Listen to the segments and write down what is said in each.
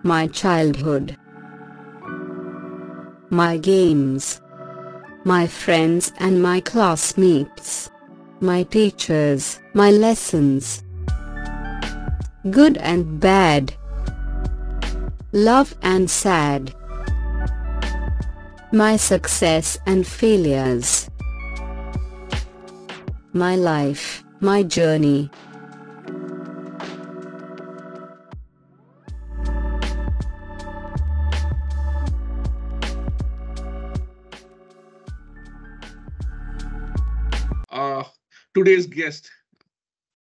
my childhood, my games, my friends and my classmates, my teachers, my lessons, good and bad, love and sad, my success and failures, my life, my journey. uh, Today's guest,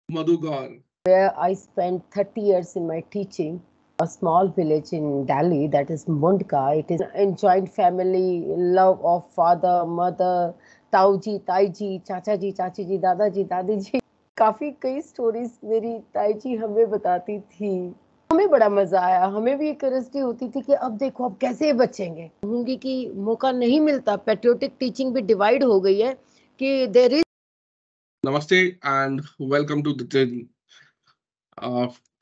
Madhu Gaur. Where I spent 30 years in my teaching, a small village in Delhi, that is Mundka. It is in joint family, love of father, mother, ताऊजी, ताईजी, चाचा जी, चाची जी, दादाजी, दादी जी. काफी कई stories मेरी ताई जी हमें बताती थी. हमें बड़ा मजा आया. हमें भी एक क्यूरियोसिटी होती थी कि अब देखो अब कैसे बचेंगे. कहूंगी कि मौका नहीं मिलता. पैट्रियोटिक टीचिंग भी डिवाइड हो गई है कि there is. Namaste and welcome to the journey.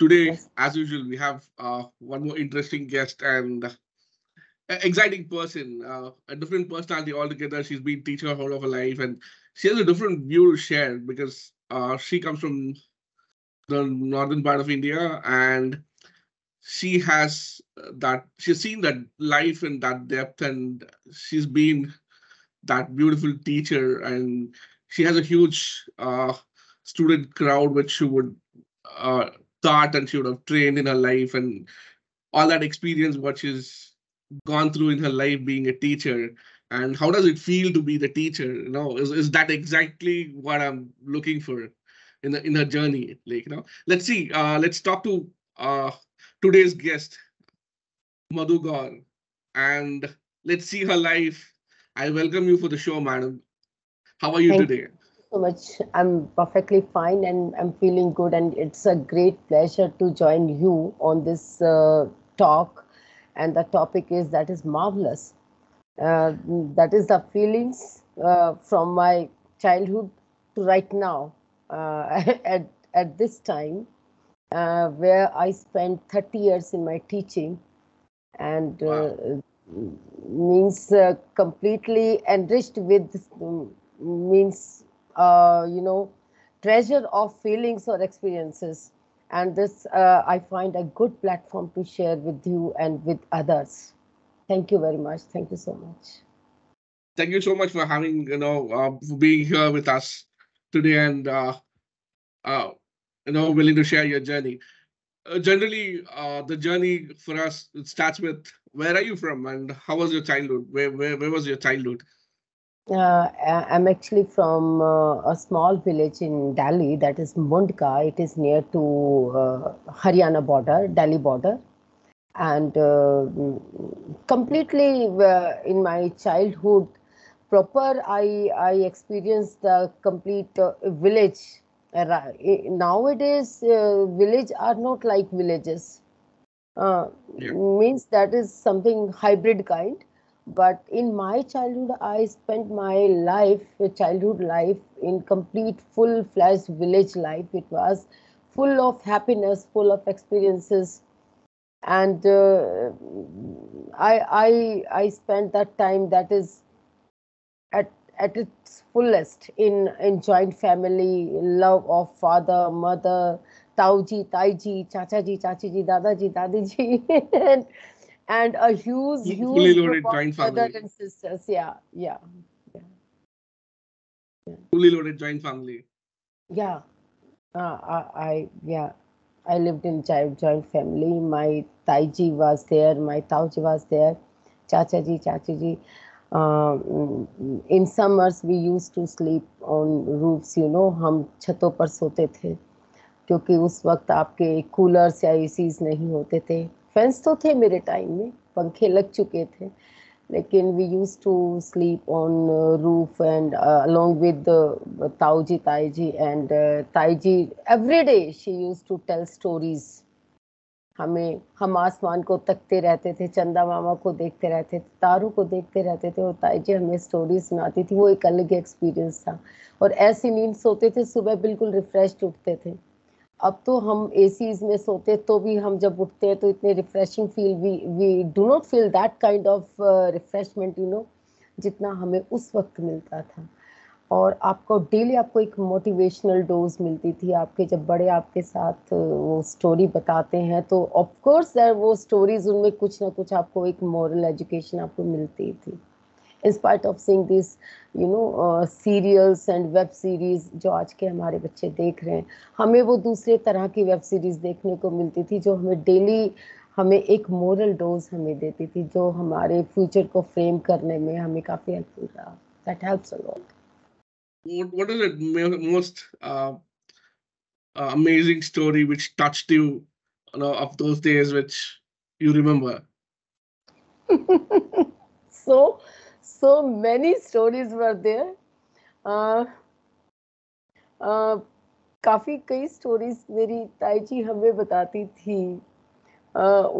Today, Yes. as usual, we have one more interesting guest and exciting person, a different personality altogether. She's been teaching her whole of her life, and she has a different view to share because she comes from the northern part of India, and she has she's seen that life in that depth, and she's been that beautiful teacher, and she has a huge student crowd which she would uh, taught and she would have trained in her life, and all that experience what she's gone through in her life being a teacher. And how does it feel to be the teacher? Is that exactly what I'm looking for in her journey? Let's see. Let's talk to today's guest, Madhu Gaur, and let's see her life. I welcome you for the show, madam. How are you Thank today? so much. I'm perfectly fine and I'm feeling good, and it's a great pleasure to join you on this talk. And the topic is that is marvelous. Uh, that is the feelings from my childhood to right now at this time, where I spent 30 years in my teaching, and Wow. means completely enriched with means treasure of feelings or experiences. And this I find a good platform to share with you and with others. Thank you very much. Thank you so much. Thank you so much for having, for being here with us today and, uh, willing to share your journey. Generally, the journey for us, it starts with where are you from and how was your childhood? Where was your childhood? I'm actually from a small village in Delhi, that is Mundka. It is near to Haryana border, Delhi border. And completely in my childhood proper, I experienced the complete village. Nowadays, village are not like villages. uh, Yeah. Means that is something hybrid kind. But in my childhood, I spent my life, childhood life, in complete full-fledged village life. It was full of happiness, full of experiences. And I spent that time, that is at its fullest, in joint family, love of father, mother, tauji, taiji, chacha ji, chachi ji, dadaji, dadi ji, and a Fully huge group loaded of joint brothers family. and sisters. Yeah, yeah, yeah, Fully loaded joint family. yeah. Yeah, I lived in joint family. My taiji was there, my tauji was there, chacha ji, chachi ji. In summers we used to sleep on roofs. हम छतों पर सोते थे, क्योंकि उस वक्त आपके coolers या एसीज नहीं होते थे. फैंस तो थे मेरे टाइम में, पंखे लग चुके थे, लेकिन we used to sleep on roof, and along with the Tauji, Taiji, and Taiji, every day she used to tell stories. हम आसमान को तकते रहते थे, चंदा मामा को देखते रहते थे, तारों को देखते रहते थे, और ताई जी हमें स्टोरी सुनाती थी. वो एक अलग एक्सपीरियंस था. और ऐसी नींद सोते थे, सुबह बिल्कुल रिफ्रेश्ड उठते थे. अब तो हम एसीज में सोते तो भी हम जब उठते हैं तो इतने refreshing feel, we do not feel that kind of refreshment जितना हमें उस वक्त मिलता था। और आपको डेली आपको एक मोटिवेशनल डोज मिलती थी। आपके जब बड़े आपके साथ वो स्टोरी बताते हैं तो ऑफ कोर्स वो स्टोरीज उनमें कुछ ना कुछ आपको एक मॉरल एजुकेशन आपको मिलती थी। in spite of seeing these serials and web series जो आज के हमारे बच्चे देख रहे हैं, हमें वो दूसरे तरह की वेब सीरीज देखने को मिलती थी जो हमें डेली हमें एक मोरल डोज हमें देती थी, जो हमारे फ्यूचर को फ्रेम करने में हमें काफी हेल्पफुल रहा। That helps a lot. What is it most amazing story which touched you, of those days which you remember? So many stories were there. uh, uh, काफी कई स्टोरीज मेरी ताई जी हमें बताती थी।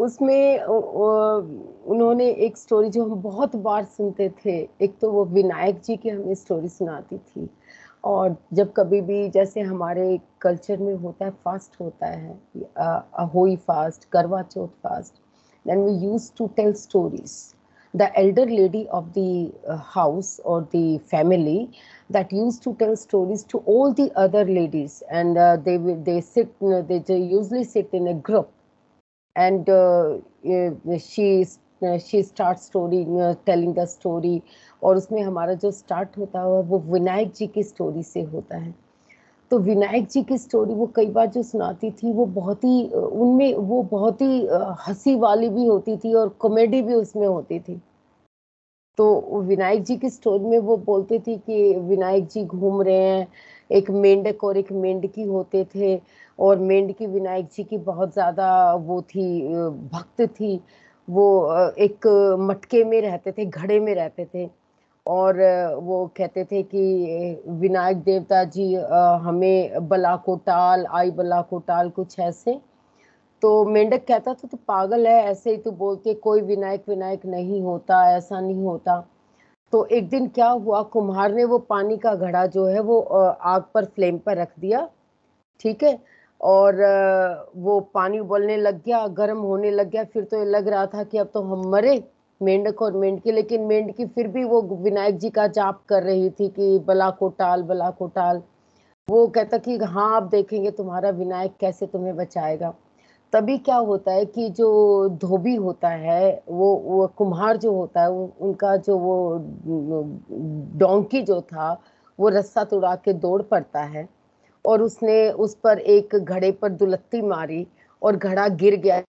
उसमें उन्होंने एक स्टोरी जो हम बहुत बार सुनते थे, एक तो वो विनायक जी की हमें स्टोरी सुनाती थी। और जब कभी भी जैसे हमारे कल्चर में होता है, फास्ट होता है, Ahoi fast, Karva Chauth fast, then we use to tell stories. The elder lady of the house or the family that used to tell stories to all the other ladies, and they sit, they usually sit in a group, and she starts story, telling the story। और उसमें हमारा जो start होता है वो विनायक जी की story से होता है। तो विनायक जी की स्टोरी वो कई बार जो सुनाती थी वो बहुत ही उनमें वो बहुत ही हंसी वाली भी होती थी और कॉमेडी भी उसमें होती थी। तो विनायक जी की स्टोरी में वो बोलते थी कि विनायक जी घूम रहे हैं, एक मेंढक और एक मेंढकी होते थे, और मेंढकी विनायक जी की बहुत ज्यादा वो थी, भक्त थी। वो एक मटके में रहते थे, घड़े में रहते थे, और वो कहते थे कि विनायक देवता जी हमें बला को टाल, आई बला को टाल, कुछ ऐसे। तो मेंढक कहता था तू पागल है, ऐसे ही तू बोलते, कोई विनायक विनायक नहीं होता, ऐसा नहीं होता। तो एक दिन क्या हुआ, कुम्हार ने वो पानी का घड़ा जो है वो आग पर, फ्लेम पर रख दिया, ठीक है। और वो पानी उबलने लग गया, गर्म होने लग गया। फिर तो ये लग रहा था कि अब तो हम मरे, मेंढक और मेंढकी। लेकिन मेंढकी फिर भी वो विनायक जी का जाप कर रही थी कि बला को टाल, बला को टाल। वो कहता कि हाँ, आप देखेंगे तुम्हारा विनायक कैसे तुम्हें बचाएगा। तभी क्या होता है कि जो धोबी होता है, वो कुम्हार जो होता है, उनका जो वो डोंकी जो था, वो रस्सा तुड़ा के दौड़ पड़ता है, और उसने उस पर एक घड़े पर दुलत्ती मारी और घड़ा गिर गया,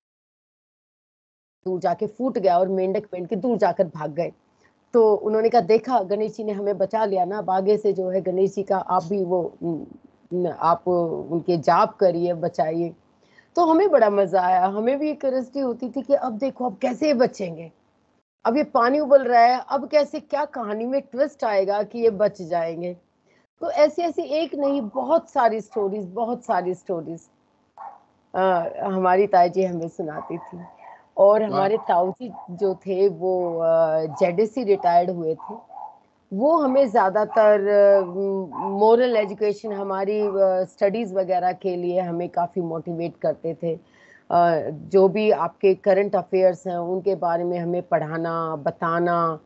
दूर जाके फूट गया, और मेंढक मेंढकी दूर जाकर भाग गए। तो उन्होंने कहा, देखा गणेश जी ने हमें बचा लिया ना, अब आगे से जो है गणेश जी का आप भी वो आप उनके जाप करिए, बचाइए। तो हमें बड़ा मजा आया, हमें भी एक क्यूरियोसिटी होती थी कि अब देखो अब कैसे बचेंगे, अब ये पानी उबल रहा है, अब कैसे, क्या कहानी में ट्विस्ट आएगा कि ये बच जाएंगे। तो ऐसी ऐसी एक नहीं, बहुत सारी स्टोरीज, बहुत सारी स्टोरीज हमारी ताई जी हमें सुनाती थी। और हमारे ताऊ जी जो थे वो जेडीसी रिटायर्ड हुए थे, वो हमें ज़्यादातर मोरल एजुकेशन, हमारी स्टडीज़ वगैरह के लिए हमें काफ़ी मोटिवेट करते थे। जो भी आपके करंट अफेयर्स हैं उनके बारे में हमें पढ़ाना, बताना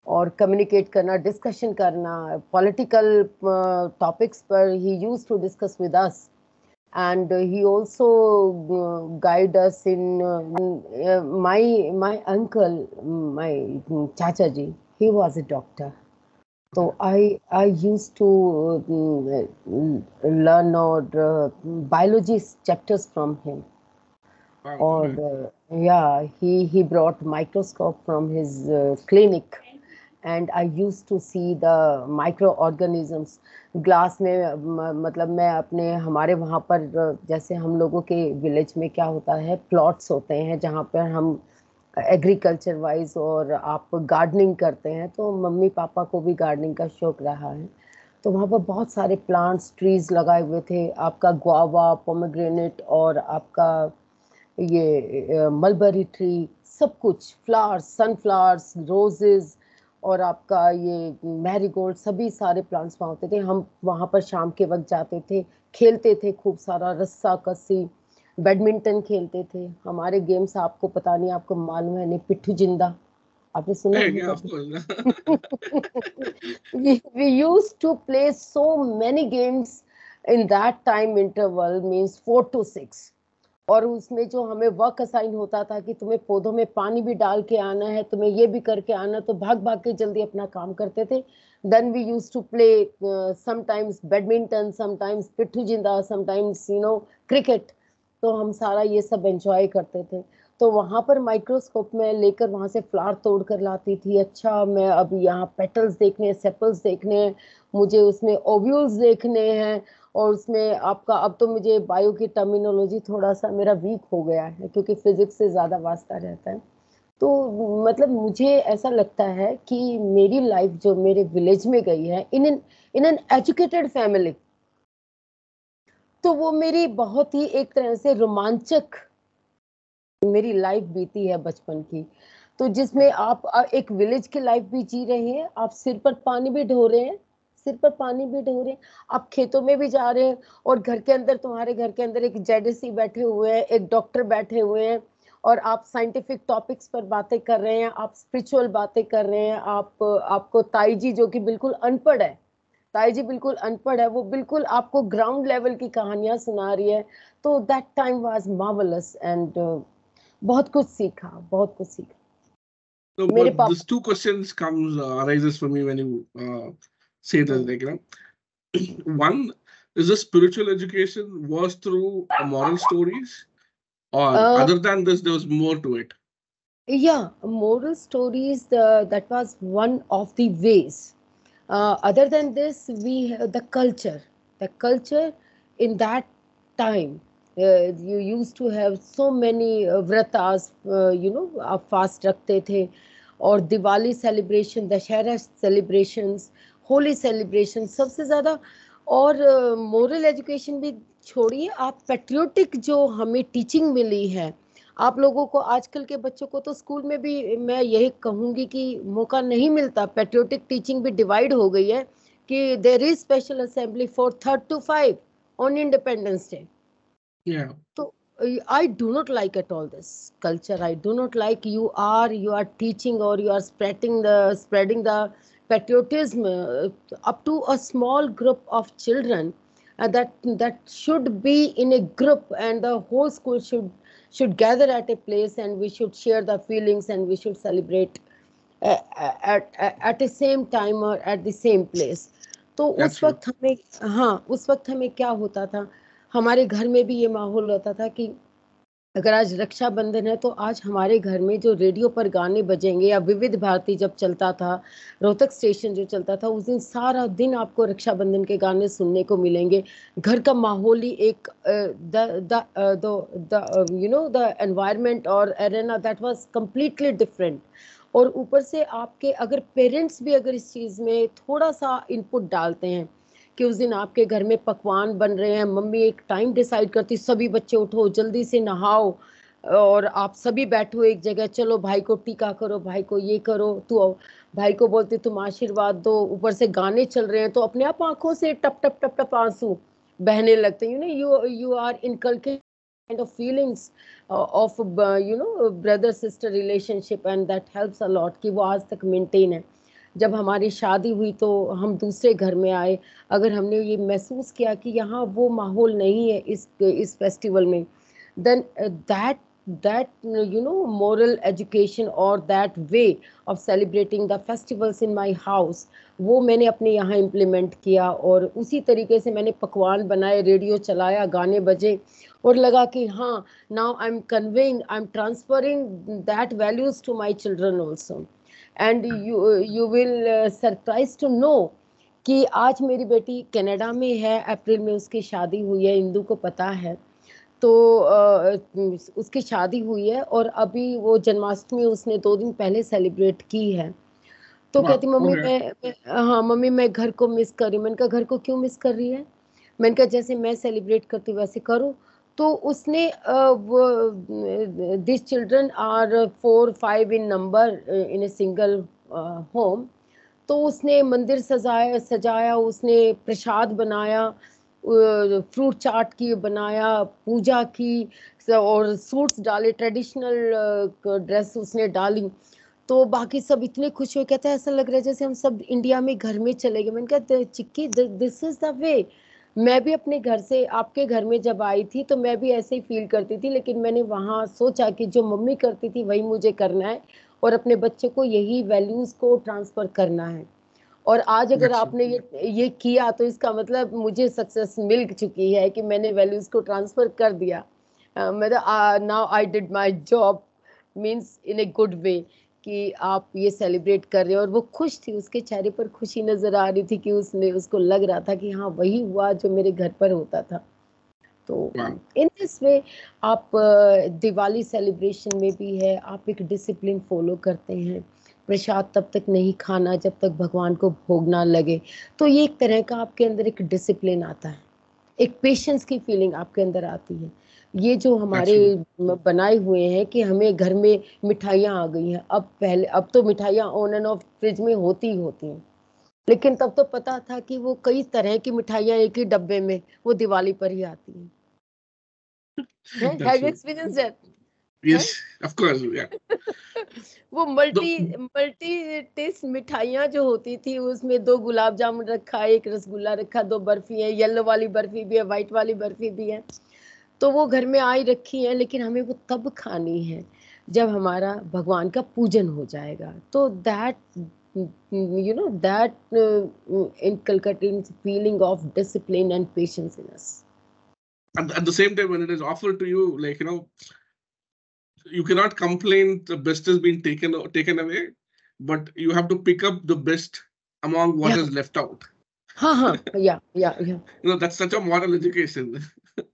और कम्युनिकेट करना, डिस्कशन करना। पॉलिटिकल टॉपिक्स पर he used to discuss with us, and he also guide us in my uncle, my chacha ji, he was a doctor. So I used to learn or biology chapters from him. Or yeah, he brought microscope from his clinic, and I used to see the microorganisms glass में। मतलब मैं अपने हमारे वहाँ पर जैसे हम लोगों के विलेज में क्या होता है, प्लॉट्स होते हैं जहाँ पर हम एग्रीकल्चर वाइज और आप गार्डनिंग करते हैं। तो मम्मी पापा को भी गार्डनिंग का शौक रहा है, तो वहाँ पर बहुत सारे प्लांट्स, ट्रीज लगाए हुए थे। आपका गुआवा, पोमेग्रेनेट, और आपका ये मलबरी ट्री, सब कुछ, फ्लावर्स, सनफ्लावर्स, रोजेस, और आपका ये मैरीगोल्ड, सभी सारे प्लांट्स वहाँ होते थे। हम वहाँ पर शाम के वक्त जाते थे, खेलते थे खूब सारा, रस्सा कस्सी, बैडमिंटन खेलते थे। हमारे गेम्स आपको पता नहीं, आपको मालूम है नहीं, पिट्ठू जिंदा आपने सुना है Yeah, of कभी? course. we used to play so many games in that time interval, means 4 to 6। और उसमें जो हमें वर्क असाइन होता था कि तुम्हें पौधों में पानी भी डाल के आना है, तुम्हें ये भी करके आना, तो भाग भाग के जल्दी अपना काम करते थे। Then we use to play sometimes badminton, sometimes पिट्ठू जिंदा, समटाइम्स क्रिकेट। तो हम सारा ये सब एंजॉय करते थे। तो वहां पर माइक्रोस्कोप में लेकर वहां से फ्लावर तोड़ कर लाती थी। अच्छा, मैं अब यहाँ पेटल्स देखने हैं, सेपल्स देखने हैं, मुझे उसमें ओव्यूल्स देखने हैं। और उसमें आपका, अब तो मुझे बायो की टर्मिनोलॉजी थोड़ा सा मेरा वीक हो गया है क्योंकि फिजिक्स से ज्यादा वास्ता रहता है। तो मतलब मुझे ऐसा लगता है कि मेरी लाइफ जो मेरे विलेज में गई है, इन एन एजुकेटेड फैमिली, तो वो मेरी बहुत ही एक तरह से रोमांचक मेरी लाइफ बीती है बचपन की। तो जिसमें आप एक विलेज की लाइफ भी जी रहे हैं, आप सिर पर पानी भी ढो रहे हैं, सिर पर पानी भी ढो रहे हैं, आप खेतों में भी जा रहे हैं, और घर के अंदर, तुम्हारे घर के अंदर एक जेडसी बैठे हुए हैं, एक डॉक्टर बैठे हुए हैं, और आप साइंटिफिक टॉपिक्स पर बातें कर रहे हैं, आप स्पिरिचुअल बातें कर रहे हैं। आप आपको ताई जी, जो कि बिल्कुल अनपढ़ है, ताई जी बिल्कुल अनपढ़ है, वो बिल्कुल आपको ग्राउंड लेवल की कहानियां सुना रही है। तो that time was marvellous, and बहुत कुछ सीखा, बहुत कुछ सीखा। So, मेरे but पापा, these two questions comes arises for me when you say this, like, one is the spiritual education was through moral stories, or uh, other than this, there was more to it. yeah, moral stories, that was one of the ways. Other than this, we have the culture in that time. You used to have so many vratas, आप fast रखते थे, और Diwali celebration, Dussehra celebrations, Holi celebration सबसे ज्यादा। और moral education भी छोड़िए, आप पेट्रियोटिक जो हमें टीचिंग मिली है, आप लोगों को, आजकल के बच्चों को तो स्कूल में भी मैं यही कहूंगी कि मौका नहीं मिलता। पेट्रियोटिक टीचिंग भी डिवाइड हो गई है कि there is special assembly for 3 to 5 on Independence Day. Yeah, तो I do not like at all this culture. I do not like, you are teaching, or you are spreading the patriotism up to a small group of children, that should be in a group, and the whole school should gather at a place, and we should share the feelings, and we should celebrate at the same time or at the same place। तो that's उस true. वक्त हमें, हाँ, उस वक्त हमें क्या होता था, हमारे घर में भी ये माहौल रहता था कि अगर आज रक्षाबंधन है, तो आज हमारे घर में जो रेडियो पर गाने बजेंगे, या विविध भारती जब चलता था, रोहतक स्टेशन जो चलता था, उस दिन सारा दिन आपको रक्षाबंधन के गाने सुनने को मिलेंगे। घर का माहौल ही एक, द एनवायरनमेंट और arena that was completely different. और ऊपर से आपके अगर पेरेंट्स भी अगर इस चीज़ में थोड़ा सा इनपुट डालते हैं कि उस दिन आपके घर में पकवान बन रहे हैं, मम्मी एक टाइम डिसाइड करती, सभी बच्चे उठो, जल्दी से नहाओ, और आप सभी बैठो एक जगह, चलो भाई को टीका करो, भाई को ये करो, तू भाई को बोलते तुम आशीर्वाद दो, ऊपर से गाने चल रहे हैं, तो अपने आप आंखों से टप टप टप टप आंसू बहने लगते हैं। You are inculcate kind of feelings of brother sister relationship, and that helps a lot कि वो आज तक मेंटेन है। जब हमारी शादी हुई तो हम दूसरे घर में आए, अगर हमने ये महसूस किया कि यहाँ वो माहौल नहीं है इस फेस्टिवल में, then that moral education, or that way of celebrating the festivals in my house, वो मैंने अपने यहाँ इम्प्लीमेंट किया। और उसी तरीके से मैंने पकवान बनाए, रेडियो चलाया, गाने बजे, और लगा कि हाँ, now I'm transferring that values to my children also। And you will surprise to know कि आज मेरी बेटी कनाडा में है, अप्रैल में उसकी शादी हुई है, इंदू को पता है। तो उसकी शादी हुई है, और अभी वो जन्माष्टमी उसने 2 दिन पहले सेलिब्रेट की है। तो Wow. कहती मम्मी Okay. हाँ मम्मी, मैं घर को मिस कर रही हूँ। मैंने कहा घर को क्यों मिस कर रही है? मैंने कहा जैसे मैं सेलिब्रेट करती हूँ वैसे करो। तो उसने this children are 4-5 in number in a single home, तो उसने मंदिर सजाया, उसने प्रसाद बनाया, फ्रूट चाट की बनाया, पूजा की, और सूट्स डाले, ट्रेडिशनल ड्रेस उसने डाली। तो बाकी सब इतने खुश हुए, कहते हैं ऐसा लग रहा है जैसे हम सब इंडिया में घर में चले गए। मैंने कहा चिक्की, दिस इज द वे। मैं भी अपने घर से आपके घर में जब आई थी तो मैं भी ऐसे ही फील करती थी, लेकिन मैंने वहां सोचा कि जो मम्मी करती थी वही मुझे करना है, और अपने बच्चे को यही वैल्यूज को ट्रांसफर करना है। और आज अगर That's आपने ये किया तो इसका मतलब मुझे सक्सेस मिल चुकी है कि मैंने वैल्यूज को ट्रांसफर कर दिया। मतलब now I did my job, means in a good way, कि आप ये सेलिब्रेट कर रहे हो। और वो खुश थी, उसके चेहरे पर खुशी नजर आ रही थी कि उसको लग रहा था कि हाँ वही हुआ जो मेरे घर पर होता था। तो wow. इन दिस वे आप दिवाली सेलिब्रेशन में भी है, आप एक डिसिप्लिन फॉलो करते हैं, प्रसाद तब तक नहीं खाना जब तक भगवान को भोग ना लगे। तो ये एक तरह का आपके अंदर एक डिसिप्लिन आता है, एक पेशेंस की फीलिंग आपके अंदर आती है। ये जो That's हमारे true. बनाए हुए हैं कि हमें घर में मिठाइयाँ आ गई हैं, अब तो मिठाइयाँ ऑन एंड ऑफ फ्रिज में होती ही होती हैं, लेकिन तब तो पता था कि वो कई तरह की मिठाइयाँ एक ही डब्बे में वो दिवाली पर ही आती हैं। That's have you true. Experience that? Yes, of course. Yeah. वो The, मल्टी मल्टी टेस्ट मिठाइयाँ जो होती थी, उसमें 2 गुलाब जामुन रखा, 1 रसगुल्ला रखा, 2 बर्फी है, येलो वाली बर्फी भी है, व्हाइट वाली बर्फी भी है। तो वो घर में आई रखी है, लेकिन हमें वो तब खानी है जब हमारा भगवान का पूजन हो जाएगा। तो that that inculcating feeling of discipline and patience in us. at the same time, when it is offered to you, like, you cannot complain the best has been taken away, but you have to pick up the best among what Yeah. is left out. Yeah. That's such a moral education.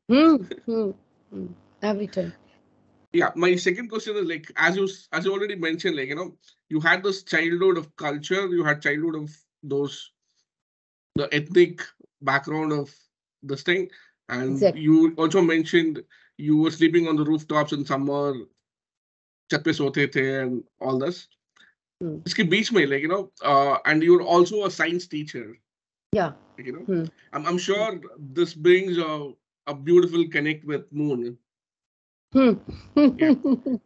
Hmm. Hmm. Hmm. Every time. Yeah, my second question is, like, as you already mentioned, like, you had this childhood of culture, you had childhood of those the ethnic background of this thing, and Exactly. you also mentioned you were sleeping on the rooftops in summer, छत पे सोते थे and all this. Hmm. इसके बीच में, like, and you're also a science teacher, Yeah. like, Hmm. I'm sure this brings a beautiful connect with moon. Hmm. Yeah.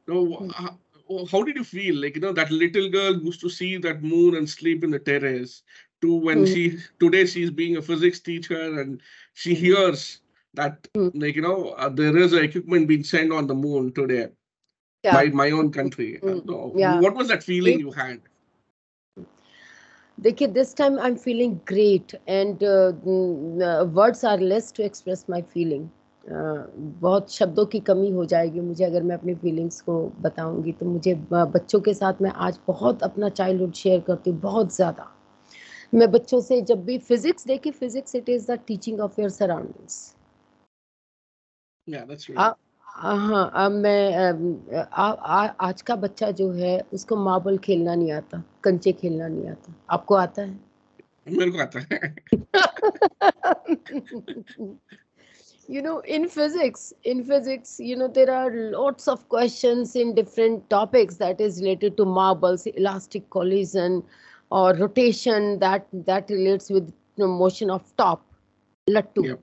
So how did you feel, like, that little girl used to see that moon and sleep in the terrace, to when Hmm. today she's being a physics teacher and she Hmm. hears that, Hmm. like, there is a equipment being sent on the moon today by Yeah. my own country. Hmm. So Yeah. what was that feeling you had? देखिए, this time I am feeling great and words are less to express my feeling. बहुत शब्दों की कमी हो जाएगी मुझे अगर मैं अपनी फीलिंग्स को बताऊंगी। तो मुझे बच्चों के साथ मैं आज बहुत अपना चाइल्डहुड शेयर करती हूँ, बहुत ज़्यादा। मैं बच्चों से जब भी फिजिक्स, देखिए physics it is the teaching of your surroundings. Yeah, that's ah, true. हाँ, अब मैं आज का बच्चा जो है उसको मार्बल खेलना नहीं आता, कंचे खेलना नहीं आता। आपको आता है? मेरे को आता है. In physics, there are lots of questions in different topics that is related to marbles, elastic collision, or rotation that relates with the motion of top, lattu. Yeah,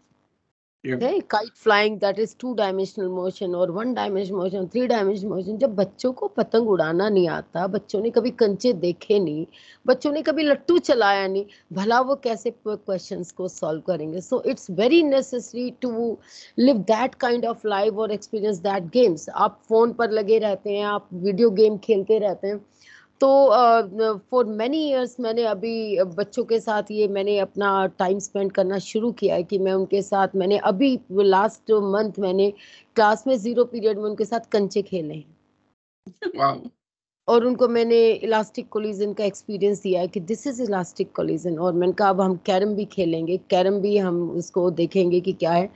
yeah. है kite flying, that is 2 dimensional motion और 1 dimensional motion, 3 dimensional motion. जब बच्चों को पतंग उड़ाना नहीं आता, बच्चों ने कभी कंचे देखे नहीं, बच्चों ने कभी लट्टू चलाया नहीं, भला वो कैसे क्वेश्चंस को सॉल्व करेंगे? So it's very necessary to live that kind of life और एक्सपीरियंस दैट गेम्स। आप फोन पर लगे रहते हैं, आप वीडियो गेम खेलते रहते हैं। तो फॉर मैनी इयर्स मैंने अभी बच्चों के साथ ये मैंने अपना टाइम स्पेंड करना शुरू किया है कि मैं उनके साथ, मैंने अभी लास्ट मंथ मैंने क्लास में 0 पीरियड में उनके साथ कंचे खेले हैं। Wow. और उनको मैंने इलास्टिक कोलिजन का एक्सपीरियंस दिया है कि दिस इज इलास्टिक कोलिजन। और मैंने कहा अब हम कैरम भी खेलेंगे, कैरम भी हम उसको देखेंगे कि क्या है,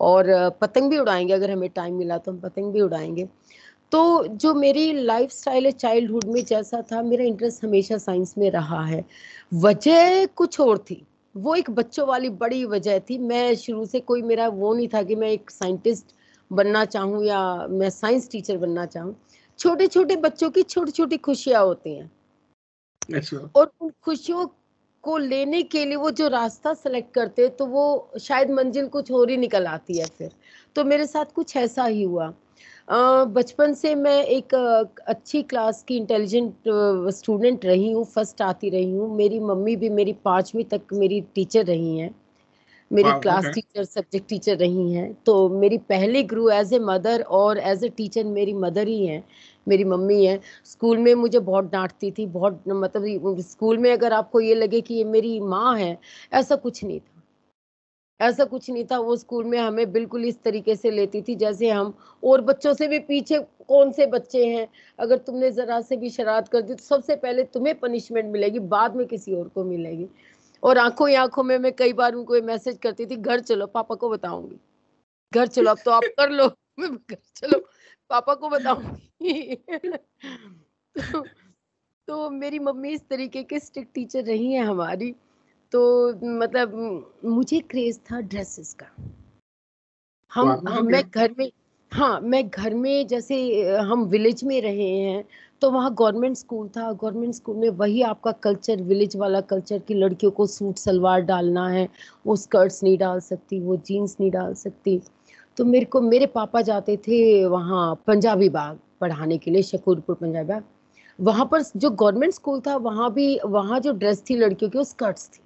और पतंग भी उड़ाएंगे, अगर हमें टाइम मिला तो हम पतंग भी उड़ाएंगे। तो जो मेरी लाइफ स्टाइल है चाइल्डहुड में जैसा था, मेरा इंटरेस्ट हमेशा साइंस में रहा है। वजह कुछ और थी, वो एक बच्चों वाली बड़ी वजह थी। मैं शुरू से कोई मेरा वो नहीं था कि मैं एक साइंटिस्ट बनना चाहूँ या मैं साइंस टीचर बनना चाहूँ। छोटे छोटे बच्चों की छोटी छोटी खुशियाँ होती हैं। अच्छा। और उन खुशियों को लेने के लिए वो जो रास्ता सेलेक्ट करते तो वो शायद मंजिल कुछ और ही निकल आती है फिर। तो मेरे साथ कुछ ऐसा ही हुआ। बचपन से मैं एक अच्छी क्लास की इंटेलिजेंट स्टूडेंट रही हूँ, फर्स्ट आती रही हूँ। मेरी मम्मी भी मेरी 5वीं तक मेरी टीचर रही हैं, मेरी वाह, class okay. Teacher, subject teacher रही हैं। तो मेरी पहली गुरु एज ए मदर और एज ए टीचर मेरी मदर ही हैं, मेरी मम्मी है। स्कूल में मुझे बहुत डांटती थी, बहुत, मतलब स्कूल में अगर आपको ये लगे कि ये मेरी माँ है, ऐसा कुछ नहीं था। ऐसा कुछ नहीं था। वो स्कूल में हमें बिल्कुल इस तरीके से लेती थी जैसे हम और बच्चों से भी पीछे कौन से बच्चे हैं। अगर तुमने जरा से भी शरारत कर दी तो सबसे पहले तुम्हें पनिशमेंट मिलेगी, बाद में किसी और को मिलेगी। और आंखों ही आंखों में मैं कई बार उनको मैसेज करती थी, घर चलो पापा को बताऊंगी, घर चलो, अब तो आप कर लो, घर चलो पापा को बताऊंगी। तो, तो मेरी मम्मी इस तरीके के स्ट्रिक्ट टीचर रही है हमारी। तो मतलब मुझे क्रेज था ड्रेसेस का। वाह, हम ओके। मैं घर में, हाँ मैं घर में जैसे हम विलेज में रहे हैं, तो वहाँ गवर्नमेंट स्कूल था। गवर्नमेंट स्कूल में वही आपका कल्चर, विलेज वाला कल्चर, की लड़कियों को सूट सलवार डालना है, वो स्कर्ट्स नहीं डाल सकती, वो जीन्स नहीं डाल सकती। तो मेरे पापा जाते थे वहाँ पंजाबी बाग पढ़ाने के लिए, शकूरपुर पंजाबी बाग। वहाँ पर जो गवर्नमेंट स्कूल था, वहाँ भी, वहाँ जो ड्रेस थी लड़कियों की, वो स्कर्ट्स थी।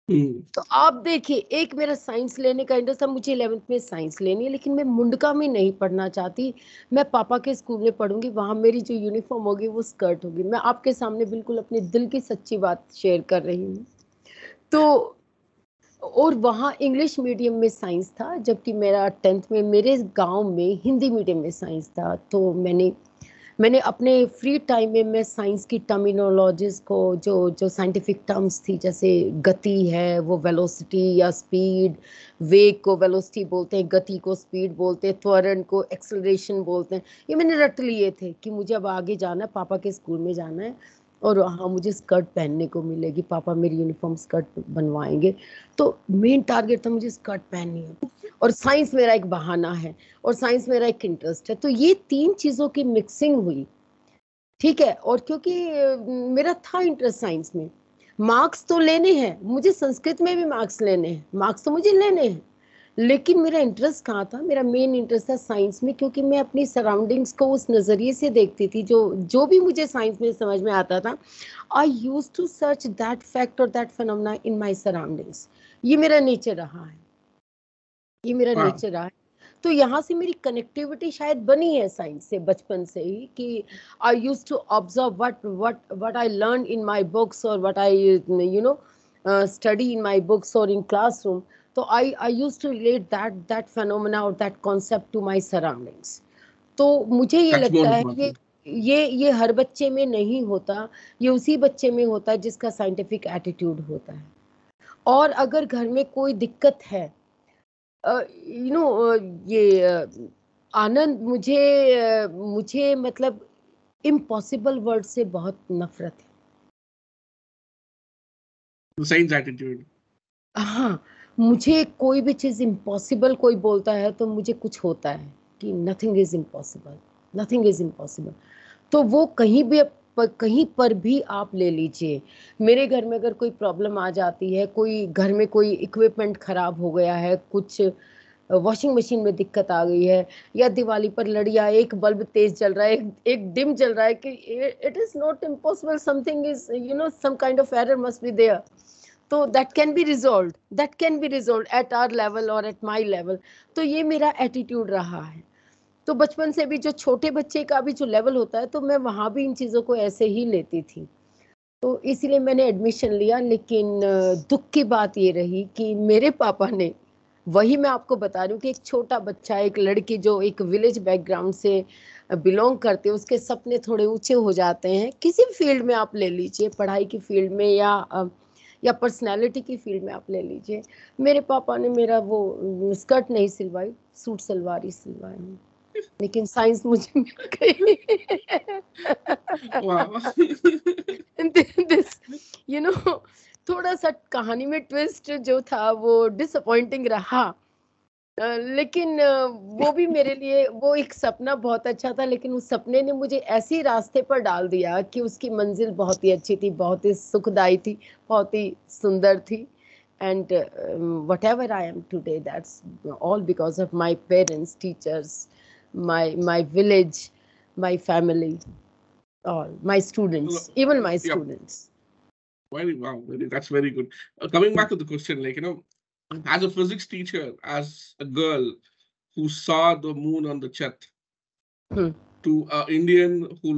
हम्म। तो आप देखिए, एक मेरा साइंस लेने का इंटरेस्ट था, मुझे 11वीं में साइंस लेनी है, लेकिन मैं मुंडका में नहीं पढ़ना चाहती। मैं पापा के स्कूल में पढ़ूंगी, वहां मेरी जो यूनिफॉर्म होगी वो स्कर्ट होगी। मैं आपके सामने बिल्कुल अपने दिल की सच्ची बात शेयर कर रही हूँ। तो और वहाँ इंग्लिश मीडियम में साइंस था, जबकि मेरा 10th में मेरे गांव में हिंदी मीडियम में साइंस था। तो मैंने अपने फ्री टाइम में मैं साइंस की टर्मिनोलॉजीज को, जो जो साइंटिफिक टर्म्स थी, जैसे गति है वो वेलोसिटी या स्पीड, वेग को वेलोसिटी बोलते हैं, गति को स्पीड बोलते हैं, त्वरण को एक्सेलरेशन बोलते हैं, ये मैंने रट लिए थे कि मुझे अब आगे जाना है, पापा के स्कूल में जाना है और वहाँ मुझे स्कर्ट पहनने को मिलेगी, पापा मेरी यूनिफॉर्म स्कर्ट बनवाएंगे। तो मेन टारगेट था मुझे स्कर्ट पहननी है, और साइंस मेरा एक बहाना है, और साइंस मेरा एक इंटरेस्ट है। तो ये 3 चीजों की मिक्सिंग हुई, ठीक है। और क्योंकि मेरा था इंटरेस्ट साइंस में, मार्क्स तो लेने हैं मुझे, संस्कृत में भी मार्क्स लेने हैं, मार्क्स तो मुझे लेने हैं, लेकिन मेरा इंटरेस्ट कहाँ था? मेरा मेन इंटरेस्ट था साइंस में, क्योंकि मैं अपनी सराउंडिंग्स को उस नजरिए से देखती थी। जो जो भी मुझे साइंस में समझ में आता था, I use to search that fact और that phenomena in my surroundings. ये मेरा नेचर रहा है, ये मेरा वाह। नेचर रहा है। तो यहाँ से मेरी कनेक्टिविटी शायद बनी है साइंस से बचपन से ही, कि I use to observe what I learn in my books, और what I study in my books और इन क्लासरूम। तो I use to relate that phenomena और that concept to my surroundings. तो मुझे ये दैट्स लगता मोर है इम्पोर्टेंट। ये हर बच्चे में नहीं होता, ये उसी बच्चे में होता है जिसका साइंटिफिक एटीट्यूड होता है। और अगर घर में कोई दिक्कत है, यू नो ये आनंद, मुझे मतलब इम्पॉसिबल वर्ड से बहुत नफरत साइंस एटीट्यूड। है। हाँ, मुझे कोई भी चीज इम्पॉसिबल कोई बोलता है तो मुझे कुछ होता है कि nothing is impossible, nothing is impossible. तो वो कहीं पर भी आप ले लीजिए। मेरे घर में अगर कोई प्रॉब्लम आ जाती है, कोई घर में कोई इक्विपमेंट खराब हो गया है, कुछ वॉशिंग मशीन में दिक्कत आ गई है, या दिवाली पर लड़िया, एक बल्ब तेज जल रहा है, एक डिम जल रहा है, कि it is not impossible, something is, some kind of error must be there. तो that can be resolve, that can be resolve at our level और एट माई लेवल। तो ये मेरा एटीट्यूड रहा है। तो बचपन से भी जो छोटे बच्चे का भी जो लेवल होता है, तो मैं वहां भी इन चीजों को ऐसे ही लेती थी। तो इसीलिए मैंने एडमिशन लिया। लेकिन दुख की बात ये रही कि मेरे पापा ने, वही मैं आपको बता रही हूँ कि एक छोटा बच्चा, एक लड़की जो एक विलेज बैकग्राउंड से बिलोंग करते, उसके सपने थोड़े ऊंचे हो जाते हैं, किसी भी फील्ड में आप ले लीजिए, पढ़ाई की फील्ड में या पर्सनालिटी की फील्ड में आप ले लीजिए। मेरे पापा ने मेरा वो स्कर्ट नहीं सिलवाई, सूट सलवार ही सिलवाई, लेकिन साइंस मुझे मिल गई। वाह। दिस यू नो थोड़ा सा कहानी में ट्विस्ट जो था वो डिसअपॉइंटिंग रहा, लेकिन वो भी मेरे लिए वो एक सपना बहुत अच्छा था, लेकिन उस सपने ने मुझे ऐसे रास्ते पर डाल दिया कि उसकी मंजिल बहुत ही अच्छी थी, बहुत ही सुखदाई थी, बहुत ही सुंदर थी। And whatever I am today, that's all because of my parents, teachers, my village, my family, all my students, even my Yeah, students. that's very good. Coming back to the question, like, as a physics teacher, as a girl who saw the moon on the chat, Hmm. to an Indian who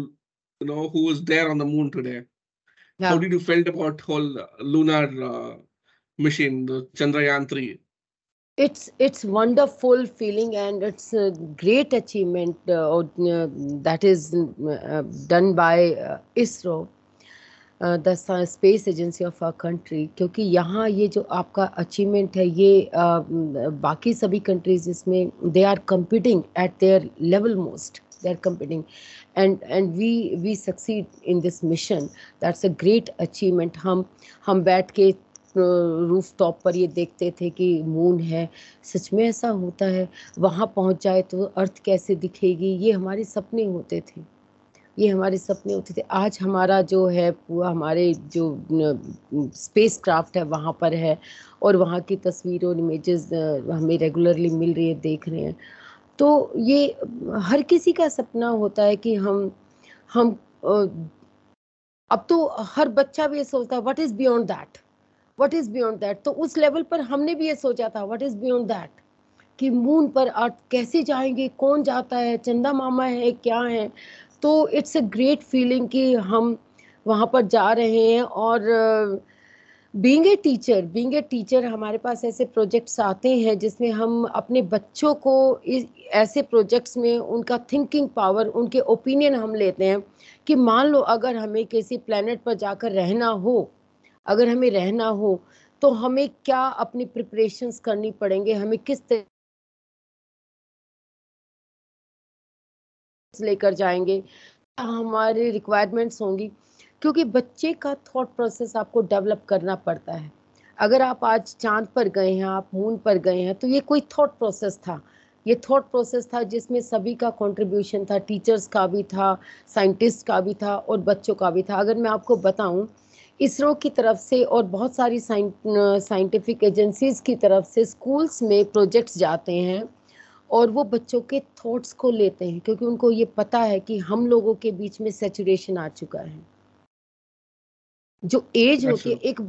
was there on the moon today, how Yeah. did you felt about whole lunar machine, the Chandrayaan 3? It's wonderful feeling, and it's a great achievement that is done by ISRO, the space agency of our country. क्योंकि यहाँ ये जो आपका achievement है, ये बाकी सभी countries इसमें they are competing at their level most. They are competing, and we succeed in this mission. That's a great achievement. हम बैठ के रूफ टॉप पर ये देखते थे कि मून है, सच में ऐसा होता है, वहाँ पहुँच जाए तो अर्थ कैसे दिखेगी, ये हमारे सपने होते थे, ये हमारे सपने होते थे। आज हमारा जो है पूरा हमारे जो स्पेस क्राफ्ट है वहाँ पर है, और वहाँ की तस्वीर और इमेजेस हमें रेगुलरली मिल रही है, देख रहे हैं। तो ये हर किसी का सपना होता है कि हम अब तो हर बच्चा भी ये सोचता है what is beyond that, what is beyond that. तो उस लेवल पर हमने भी ये सोचा था व्हाट इज बियॉन्ड दैट, कि मून पर अर्थ कैसे जाएंगे, कौन जाता है, चंदा मामा है, क्या है। तो इट्स अ ग्रेट फीलिंग कि हम वहाँ पर जा रहे हैं। और बीइंग ए टीचर हमारे पास ऐसे प्रोजेक्ट्स आते हैं जिसमें हम अपने बच्चों को ऐसे प्रोजेक्ट्स में उनका थिंकिंग पावर, उनके ओपिनियन हम लेते हैं कि मान लो अगर हमें किसी प्लेनेट पर जाकर रहना हो, अगर हमें रहना हो तो हमें क्या अपनी प्रिपरेशंस करनी पड़ेंगे, हमें किस तरह लेकर जाएंगे, हमारी रिक्वायरमेंट्स होंगी। क्योंकि बच्चे का थॉट प्रोसेस आपको डेवलप करना पड़ता है। अगर आप आज चांद पर गए हैं, आप मून पर गए हैं, तो ये कोई थॉट प्रोसेस था, ये थॉट प्रोसेस था जिसमें सभी का कंट्रीब्यूशन था, टीचर्स का भी था, साइंटिस्ट का भी था और बच्चों का भी था। अगर मैं आपको बताऊं, इसरो की तरफ से और बहुत सारी साइंटिफिक एजेंसीज की तरफ से स्कूल्स में प्रोजेक्ट्स जाते हैं और वो बच्चों के थॉट्स को लेते हैं, क्योंकि उनको ये पता है कि हम लोगों के बीच में सैचुरेशन आ चुका है। जो एज होती है, एक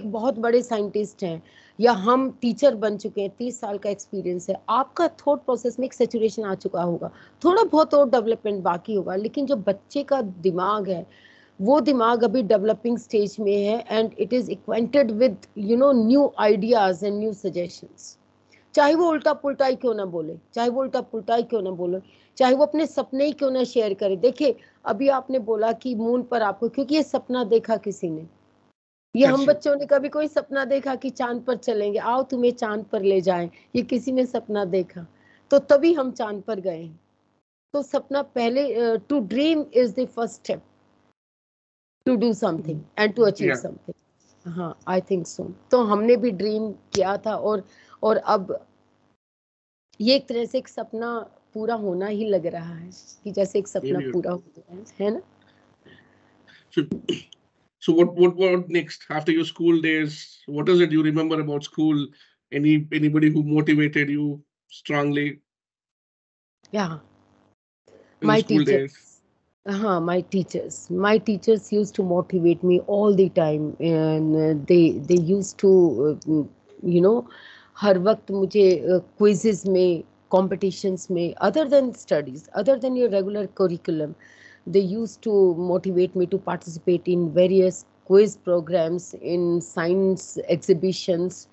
बहुत बड़े साइंटिस्ट हैं या हम टीचर बन चुके हैं, 30 साल का एक्सपीरियंस है, आपका थॉट प्रोसेस में एक सैचुरेशन आ चुका होगा, थोड़ा बहुत और डेवलपमेंट बाकी होगा। लेकिन जो बच्चे का दिमाग है, वो दिमाग अभी डेवलपिंग स्टेज में है, and it is acquainted with new ideas and new suggestions. चाहे वो उल्टा पुल्टा ही क्यों ना बोले, चाहे वो उल्टा पुल्टा ही क्यों ना बोले, चाहे वो अपने सपने ही क्यों ना शेयर करे। देखिए, अभी आपने बोला कि मून पर आपको, क्योंकि ये सपना देखा किसी ने, ये हम बच्चों ने कभी कोई सपना देखा कि चांद पर चलेंगे, आओ तुम्हें चांद पर ले जाएं, ये किसी ने सपना देखा, तो तभी हम चांद पर गए। तो सपना पहले, to dream is the first step to do something and to achieve something. हाँ, आई थिंक सो। तो हमने भी ड्रीम किया था, और अब ये एक तरह से एक सपना पूरा होना ही लग रहा है, कि जैसे एक सपना पूरा हो गया है ना। So what next after your school days? What is it you remember about school? Anybody who motivated you strongly? Yeah, in my the school teachers. days? My teachers used to motivate me all the time, and they used to हर वक्त मुझे quizzes में, competitions में, other than studies, other than your regular curriculum, they used to motivate me to participate in various quiz programs, in science exhibitions,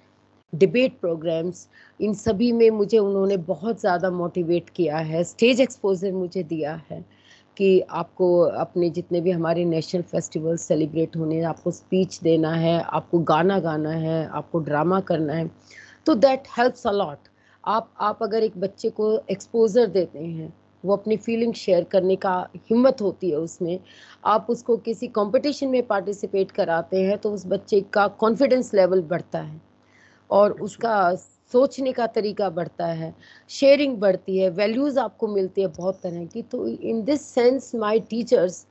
debate programs. इन सभी में मुझे उन्होंने बहुत ज़्यादा मोटिवेट किया है, स्टेज एक्सपोजर मुझे दिया है कि आपको अपने जितने भी हमारे नेशनल फेस्टिवल सेलिब्रेट होने, आपको स्पीच देना है, आपको गाना गाना है, आपको ड्रामा करना है। तो दैट हेल्प्स अ लॉट। आप अगर एक बच्चे को एक्सपोजर देते हैं, वो अपनी फीलिंग शेयर करने का हिम्मत होती है उसमें, आप उसको किसी कंपटीशन में पार्टिसिपेट कराते हैं, तो उस बच्चे का कॉन्फिडेंस लेवल बढ़ता है और उसका सोचने का तरीका बढ़ता है, शेयरिंग बढ़ती है, वैल्यूज़ आपको मिलती है बहुत तरह की। तो in this sense my teachers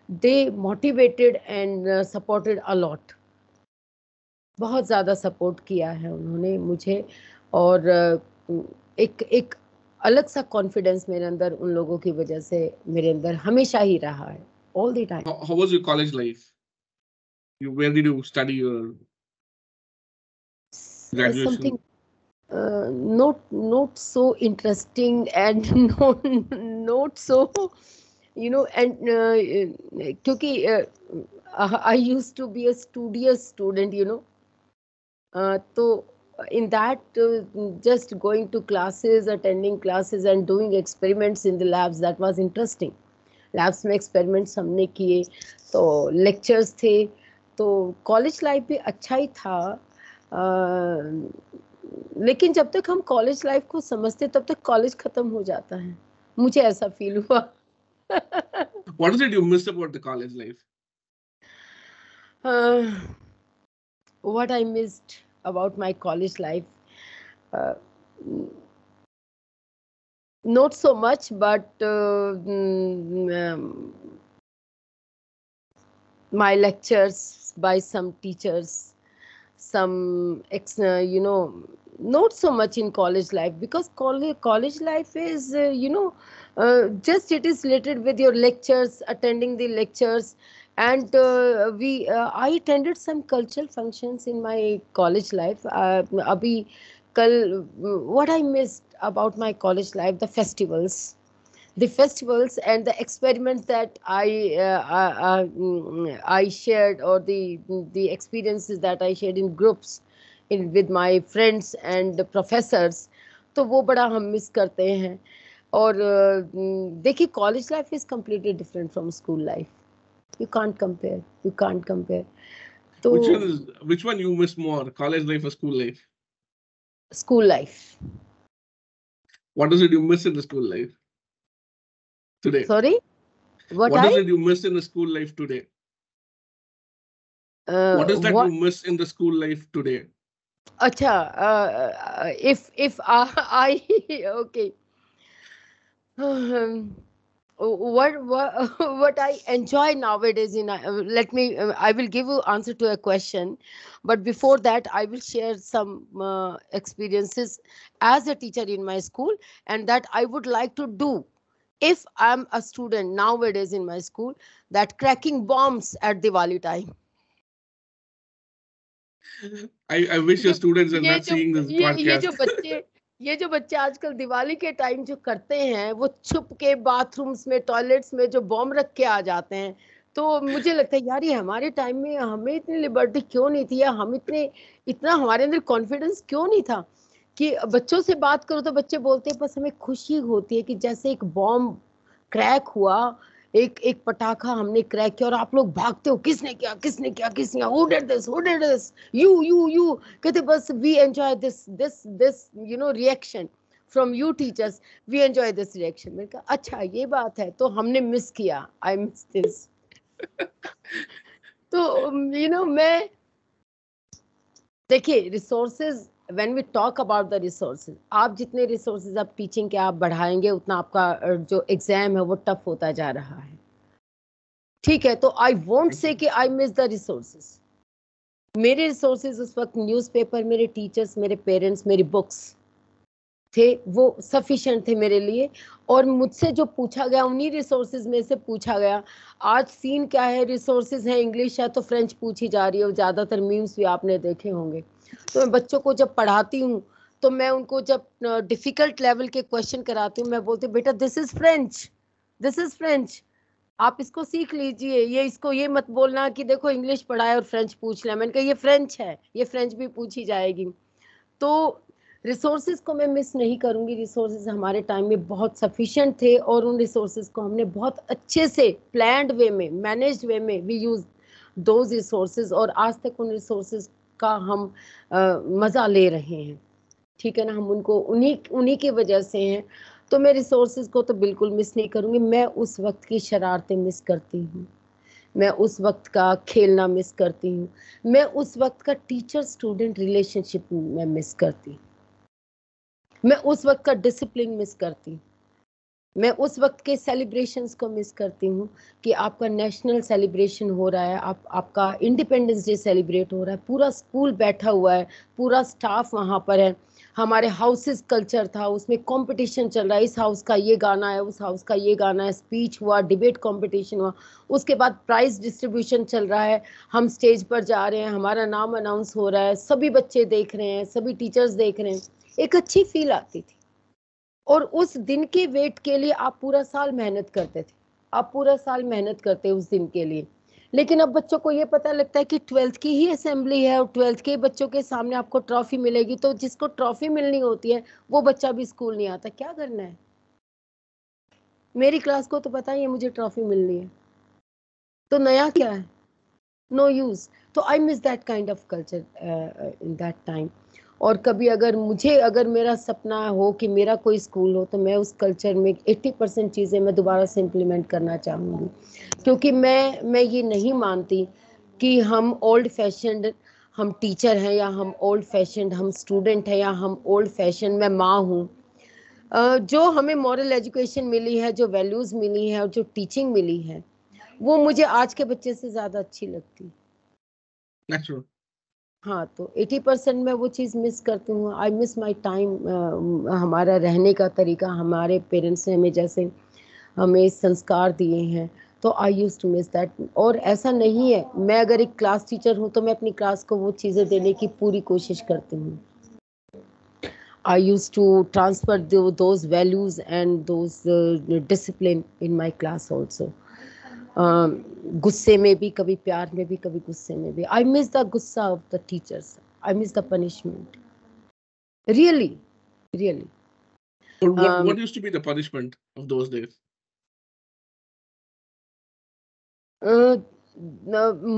they motivated and supported a lot. बहुत ज़्यादा सपोर्ट किया है उन्होंने मुझे। और एक एक अलग सा कॉन्फिडेंस मेरे अंदर उन लोगों की वजह से मेरे अंदर हमेशा ही रहा है, all the time. How was your college life? Where did you study your Something graduation? not so interesting and not so, and क्योंकि I used to be a studious student, तो in that just going to classes, attending classes and doing experiments in the labs, that was interesting. Labs में experiments हमने किए, तो lectures थे। तो college life भी अच्छा ही था। लेकिन जब तक हम कॉलेज लाइफ को समझते तब तक कॉलेज खत्म हो जाता है, मुझे ऐसा फील हुआ। What is it you miss about the college life? What I missed about my college life, uh, not so much, but my lectures by some teachers, some not so much in college life, because college life is just it is related with your lectures, attending the lectures. And I attended some cultural functions in my college life. Abhi kal What I missed about my college life, the festivals and the experiments that I shared, or the experiences that I shared in groups, in with my friends and the professors, तो वो बड़ा हम miss करते हैं। और देखिए, college life is completely different from school life, you can't compare. तो Which one you miss more, college life or school life? School life. What is it you miss in the school life today? Sorry, What is it you miss in the school life today? What is that you miss in the school life today? अच्छा, if I okay. What I enjoy nowadays in let me I will give you answer to a question, but before that I will share some experiences as a teacher in my school, and that I would like to do if I'm a student nowadays in my school, that cracking bombs at Diwali time. I wish your students are ये not जो seeing this ये podcast. जो बच्चे आजकल दिवाली के time जो करते हैं, वो छुप के बाथरूम्स में, टॉयलेट्स में जो बॉम्ब रख के आ जाते हैं। तो मुझे लगता है यार, ये हमारे टाइम में हमें इतनी लिबर्टी क्यों नहीं थी, या हम इतना हमारे अंदर कॉन्फिडेंस क्यों नहीं था कि बच्चों से बात करो तो बच्चे बोलते हैं बस हमें खुशी होती है कि जैसे एक बॉम्ब क्रैक हुआ, एक एक पटाखा हमने क्रैक किया, और आप लोग भागते हो, किसने किया, किसने किया, किसने, हु डिड दिस, यू कहते बस we enjoy this reaction from you teachers, we enjoy this reaction. मैंने कहा अच्छा ये बात है, तो हमने मिस किया, आई मिस दिस। तो मैं देखिए, resources, when we talk about the resources, आप जितने रिसोर्सेज आप टीचिंग के आप बढ़ाएंगे, उतना आपका जो एग्जाम है वो टफ होता जा रहा है। ठीक है, तो आई वोंट से कि आई मिस द रिसोर्सेज। मेरे रिसोर्सेज उस वक्त न्यूज़पेपर, मेरे टीचर्स, मेरे पेरेंट्स, मेरी बुक्स थे, वो सफिशिएंट थे मेरे लिए। और मुझसे जो पूछा गया, उन्हीं रिसोर्सेज में से पूछा गया। आज सीन क्या है, रिसोर्सेज है इंग्लिश है तो फ्रेंच पूछी जा रही है, ज़्यादातर मीम्स भी आपने देखे होंगे। तो मैं बच्चों को जब पढ़ाती हूँ, तो मैं उनको जब डिफिकल्ट लेवल के क्वेश्चन कराती हूँ, मैं बोलती हूँ बेटा दिस इज फ्रेंच, आप इसको सीख लीजिए, ये इसको ये मत बोलना कि देखो इंग्लिश पढ़ा है और फ्रेंच पूछ लिया। मैंने कहा ये फ्रेंच है, ये फ्रेंच भी पूछी जाएगी। तो रिसोर्सेज को मैं मिस नहीं करूंगी। रिसोर्सेज हमारे टाइम में बहुत सफिशिएंट थे, और उन रिसोर्सेज को हमने बहुत अच्छे से प्लान्ड वे में, मैनेज्ड वे में वी यूज दोज रिसोर्सेज, और आज तक उन रिसोर्सेज का हम मज़ा ले रहे हैं। ठीक है ना, हम उनको उन्हीं की वजह से हैं। तो मैं रिसोर्सेज को तो बिल्कुल मिस नहीं करूंगी। मैं उस वक्त की शरारतें मिस करती हूँ, मैं उस वक्त का खेलना मिस करती हूँ, मैं उस वक्त का टीचर स्टूडेंट रिलेशनशिप मैं मिस करती हूँ। मैं उस वक्त का डिसिप्लिन मिस करती हूँ, मैं उस वक्त के सेलिब्रेशंस को मिस करती हूँ कि आपका नेशनल सेलिब्रेशन हो रहा है, आपका इंडिपेंडेंस डे सेलिब्रेट हो रहा है, पूरा स्कूल बैठा हुआ है, पूरा स्टाफ वहाँ पर है, हमारे हाउसेस कल्चर था, उसमें कंपटीशन चल रहा है, इस हाउस का ये गाना है, उस हाउस का ये गाना है, स्पीच हुआ, डिबेट कंपटीशन हुआ, उसके बाद प्राइज डिस्ट्रीब्यूशन चल रहा है, हम स्टेज पर जा रहे हैं, हमारा नाम अनाउंस हो रहा है, सभी बच्चे देख रहे हैं, सभी टीचर्स देख रहे हैं, एक अच्छी फील आती थी। और उस दिन के वेट के लिए आप पूरा साल मेहनत करते थे, आप पूरा साल मेहनत करते उस दिन के लिए। लेकिन अब बच्चों को ये पता लगता है कि 12th की ही असेंबली है और 12th के बच्चों के सामने आपको ट्रॉफी मिलेगी, तो जिसको ट्रॉफी मिलनी होती है वो बच्चा भी स्कूल नहीं आता, क्या करना है? मेरी क्लास को तो पता ही है मुझे ट्रॉफी मिलनी है, तो नया क्या है? No use. तो I miss that kind of culture in that time. और कभी अगर मेरा सपना हो कि मेरा कोई स्कूल हो, तो मैं उस कल्चर में 80% चीज़ें मैं दोबारा से इम्प्लीमेंट करना चाहूँगी, क्योंकि मैं ये नहीं मानती कि हम ओल्ड फैशन्ड हम टीचर हैं, या हम ओल्ड फैशन्ड हम स्टूडेंट हैं, या हम ओल्ड फैशन मैं माँ हूँ। जो हमें मॉरल एजुकेशन मिली है, जो वैल्यूज़ मिली है और जो टीचिंग मिली है, वो मुझे आज के बच्चे से ज़्यादा अच्छी लगती है। Natural. हाँ, तो 80% मैं वो चीज़ मिस करती हूँ। आई मिस माई टाइम, हमारा रहने का तरीका, हमारे पेरेंट्स ने हमें जैसे हमें संस्कार दिए हैं, तो I use to miss that. और ऐसा नहीं है, मैं अगर एक क्लास टीचर हूँ तो मैं अपनी क्लास को वो चीज़ें देने की पूरी कोशिश करती हूँ। I use to transfer those values and those discipline in my class also. गुस्से में भी, कभी प्यार में भी, कभी गुस्से में भी। आई मिस द गुस्सा of the teachers, I miss the punishment, really really. But what used to be the punishment of those days?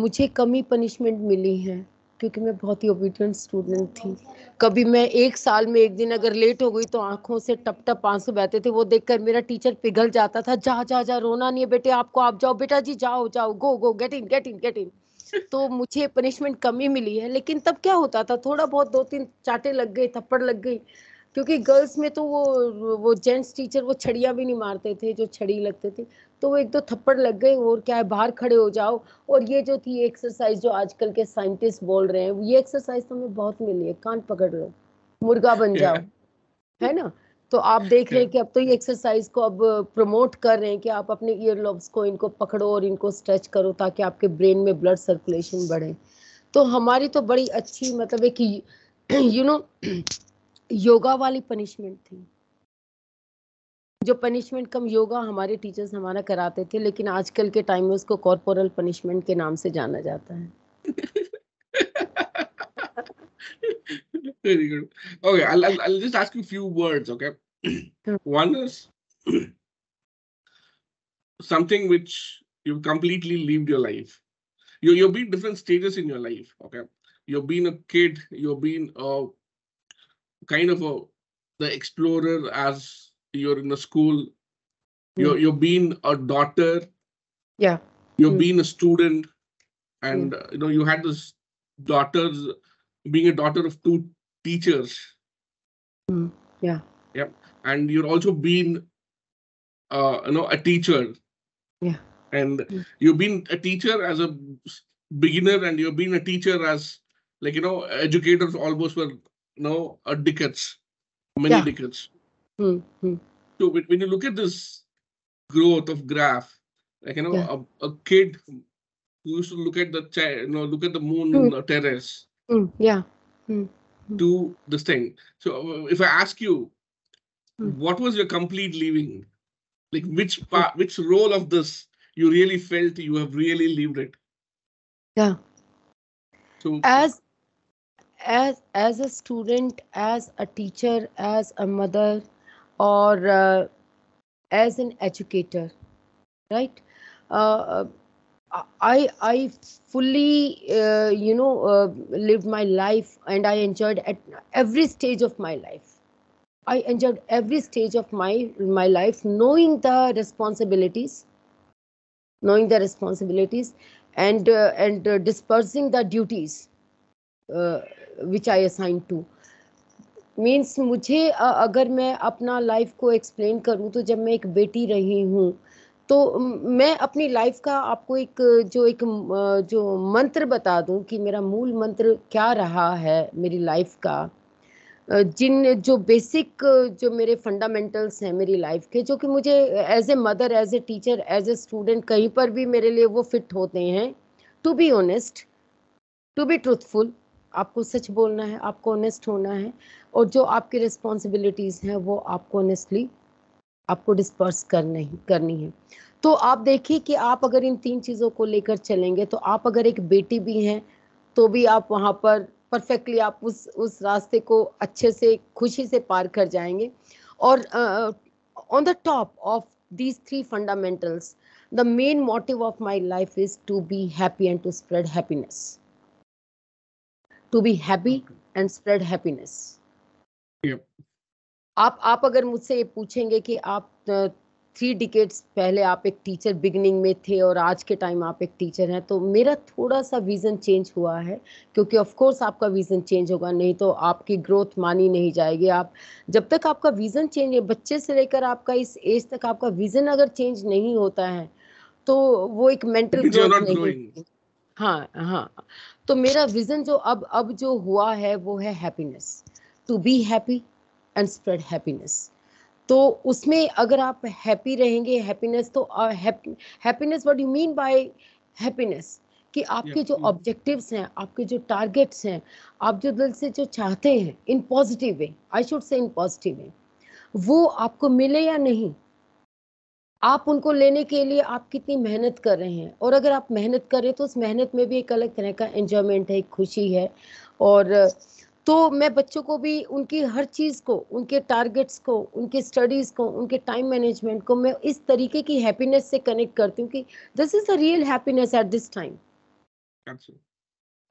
मुझे कमी पनिशमेंट मिली है, क्योंकि मैं बहुत ही ओबीडियंट स्टूडेंट थी। कभी मैं एक साल में एक दिन अगर लेट हो गई तो आंखों से टप टप आंसू बहते थे, वो देखकर मेरा टीचर पिघल जाता था, जा जा जा, रोना नहीं है बेटे आपको, आप जाओ बेटा जी, जाओ जाओ, go go, get in get in get in. तो मुझे पनिशमेंट कमी मिली है, लेकिन तब क्या होता था, थोड़ा बहुत 2-3 चाटे लग गए, थप्पड़ लग गई, क्योंकि गर्ल्स में तो वो जेंट्स टीचर वो छड़ियाँ भी नहीं मारते थे जो छड़ी लगते थे, तो वो 1-2 थप्पड़ लग गए, और क्या है, बाहर खड़े हो जाओ। और ये जो थी एक्सरसाइज जो आजकल के साइंटिस्ट बोल रहे हैं, ये एक्सरसाइज तो हमें बहुत मिली है, कान पकड़ लो, मुर्गा बन जाओ, Yeah, है ना? तो आप देख रहे yeah. हैं कि अब तो ये एक्सरसाइज को अब प्रमोट कर रहे हैं कि आप अपने ईयर लॉब्स को इनको पकड़ो और इनको स्ट्रेच करो, ताकि आपके ब्रेन में ब्लड सर्कुलेशन बढ़े। तो हमारी तो बड़ी अच्छी, मतलब एक यू नो योगा वाली पनिशमेंट थी, जो पनिशमेंट कम योगा हमारे टीचर्स हमारा कराते थे, लेकिन आजकल के टाइम में उसको कॉर्पोरल पनिशमेंट के नाम से जाना जाता है। Very good. Okay, I'll just ask you a few words, okay? One is something which you've completely lived your life. You've been different stages in your life, okay? You've been a kid, you've been a kind of the explorer as you're in a school. You've been a daughter, Yeah. you've been a student, Yeah. and you had this daughters being a daughter of two teachers. Yeah. Yeah, and you've also been a teacher, Yeah. and you've been a teacher as a beginner, and you've been a teacher as, like, educators almost for a decades, many Yeah. decades. Hmm. So when you look at this growth of graph, like, Yeah. a kid who used to look at the look at the moon in the terrace Yeah. to this thing. So if I ask you, what was your complete living? Like, which role of this you really felt you have really lived it? Yeah. So As a student, as a teacher, as a mother, or as an educator, right? Uh, I fully lived my life, and I enjoyed at every stage of my life. I enjoyed every stage of my life, knowing the responsibilities, and dispersing the duties which I assigned to. Means मुझे अगर मैं अपना life को explain करूं तो जब मैं एक बेटी रही हूं तो मैं अपनी लाइफ का आपको जो मंत्र बता दूं कि मेरा मूल मंत्र क्या रहा है मेरी लाइफ का। जिन जो बेसिक जो मेरे फंडामेंटल्स हैं मेरी लाइफ के, जो कि मुझे as a mother, as a teacher, as a student कहीं पर भी मेरे लिए वो फिट होते हैं। To be honest, to be truthful, आपको सच बोलना है, आपको ऑनेस्ट होना है, और जो आपकी रिस्पॉन्सिबिलिटीज हैं वो आपको ऑनेस्टली आपको डिस्पर्स करनी है। तो आप देखिए कि आप अगर इन 3 चीज़ों को लेकर चलेंगे तो आप अगर एक बेटी भी हैं तो भी आप वहाँ पर परफेक्टली आप उस रास्ते को अच्छे से खुशी से पार कर जाएंगे। और on the top of these 3 fundamentals, the main motive of my life is to be happy and to spread happiness, to be happy and spread happiness. Yep. आप अगर मुझसे ये पूछेंगे कि आप 3 डिकेड्स पहले आप एक टीचर बिगिनिंग में थे और आज के टाइम आप एक टीचर हैं, तो मेरा थोड़ा सा विजन चेंज हुआ है, क्योंकि ऑफ कोर्स आपका विजन चेंज होगा, नहीं तो आपकी ग्रोथ मानी नहीं जाएगी। आप जब तक आपका विजन चेंज है, बच्चे से लेकर आपका इस एज तक आपका विजन अगर चेंज नहीं होता है तो वो एक mental Means you're growth not नहीं growing. होती। हाँ हाँ, तो मेरा विजन जो अब जो हुआ है वो है happiness, to be happy and spread happiness. तो उसमें अगर आप हैप्पी रहेंगे, हैप्पीनेस, तो happiness, what you mean by happiness, कि आपके Yep. जो ऑब्जेक्टिव्स हैं, आपके जो टारगेट्स हैं, आप जो दिल से जो चाहते हैं in positive way, I should say in positive way, वो आपको मिले या नहीं, आप उनको लेने के लिए आप कितनी मेहनत कर रहे हैं। और अगर आप मेहनत कर रहे हैं तो उस मेहनत में भी एक अलग तरह का एंजॉयमेंट है, एक खुशी है। और तो मैं बच्चों को भी उनकी हर चीज़ को, उनके टारगेट्स को, उनके स्टडीज़ को, उनके टाइम मैनेजमेंट को मैं इस तरीके की हैप्पीनेस से कनेक्ट करती हूँ कि this is the real happiness at this time. Absolutely.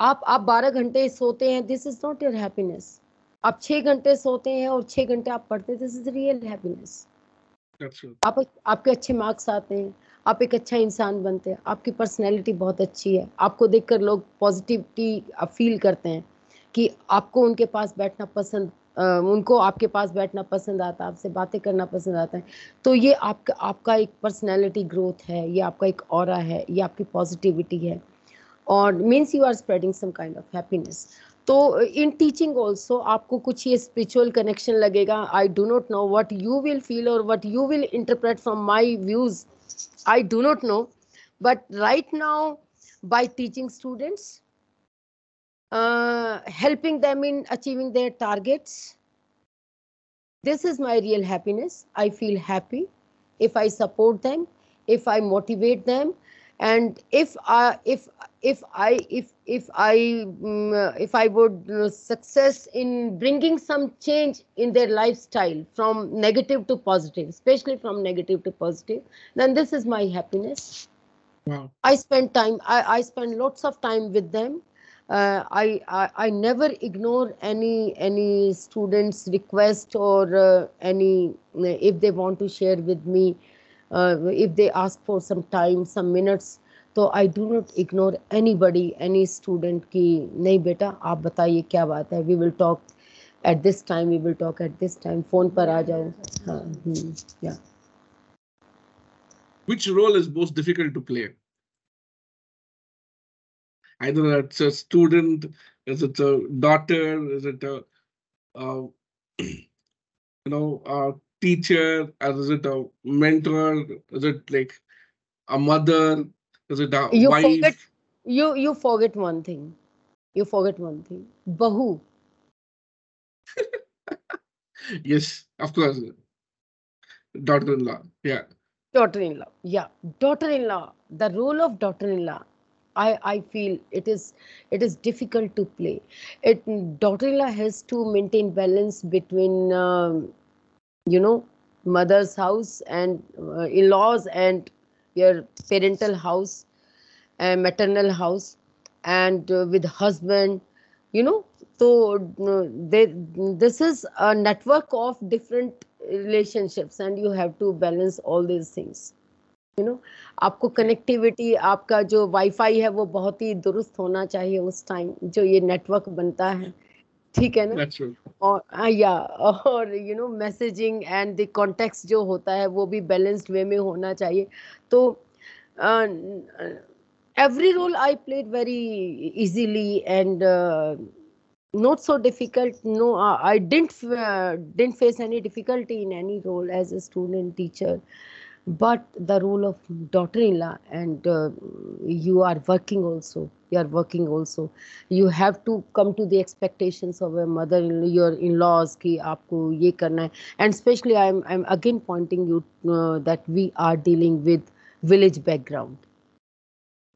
आप 12 घंटे सोते हैं, this is not your happiness. आप 6 घंटे सोते हैं और 6 घंटे आप पढ़ते हैं, this is the real happiness. Absolutely. आपके अच्छे मार्क्स आते हैं, आप एक अच्छा इंसान बनते हैं, आपकी पर्सनैलिटी बहुत अच्छी है, आपको देखकर लोग पॉजिटिविटी फील करते हैं कि आपको उनके पास बैठना पसंद, उनको आपके पास बैठना पसंद आता है, आपसे बातें करना पसंद आता है। तो ये आपका एक पर्सनैलिटी ग्रोथ है, ये आपका एक ऑरा है, ये आपकी पॉजिटिविटी है, और means you are spreading some kind of happiness. तो इन टीचिंग ऑल्सो आपको कुछ ये स्पिरिचुअल कनेक्शन लगेगा। I do not know what you will feel और what you will interpret from my views, I do not know, but right now by teaching students, helping them in achieving their targets, this is my real happiness. I feel happy if I support them, if I motivate them, and if I would success in bringing some change in their lifestyle from negative to positive, especially from negative to positive, then this is my happiness. Wow. I spend time. I spend lots of time with them. I never ignore any student's request or any if they want to share with me, if they ask for some time, some minutes. तो I do not ignore anybody, any student की नहीं बेटा आप बताइए क्या बात है, we will talk at this time, we will talk at this time, phone पर आ जाओ। हाँ, yeah. Which role is most difficult to play? Either it's a student, is it a daughter, is it a teacher, or is it a mentor, is it like a mother, is it a You wife? forget, you forget one thing. You forget one thing. Bahu. Yes, of course. Daughter-in-law. Yeah. Daughter-in-law. Yeah. Daughter-in-law. The role of daughter-in-law, I feel it is difficult to play. Daughter-in-law has to maintain balance between mother's house and in-laws and your parental house and maternal house, and with husband, so this is a network of different relationships and you have to balance all these things. आपको connectivity, आपका जो wifi है वो बहुत ही दुरुस्त होना चाहिए उस टाइम जो ये नेटवर्क बनता है। ठीक है ना। That's true. और या और मैसेजिंग एंड द कॉन्टेक्स्ट जो होता है वो भी बैलेंस्ड वे में होना चाहिए। तो every role I played very easily and not so difficult. No, I didn't face any difficulty in any role as a student, teacher. But the role of daughter-in-law, and you are working also. You are working also. You have to come to the expectations of a mother, your in-laws कि आपको ये करना है. And especially I'm again pointing you that we are dealing with village background.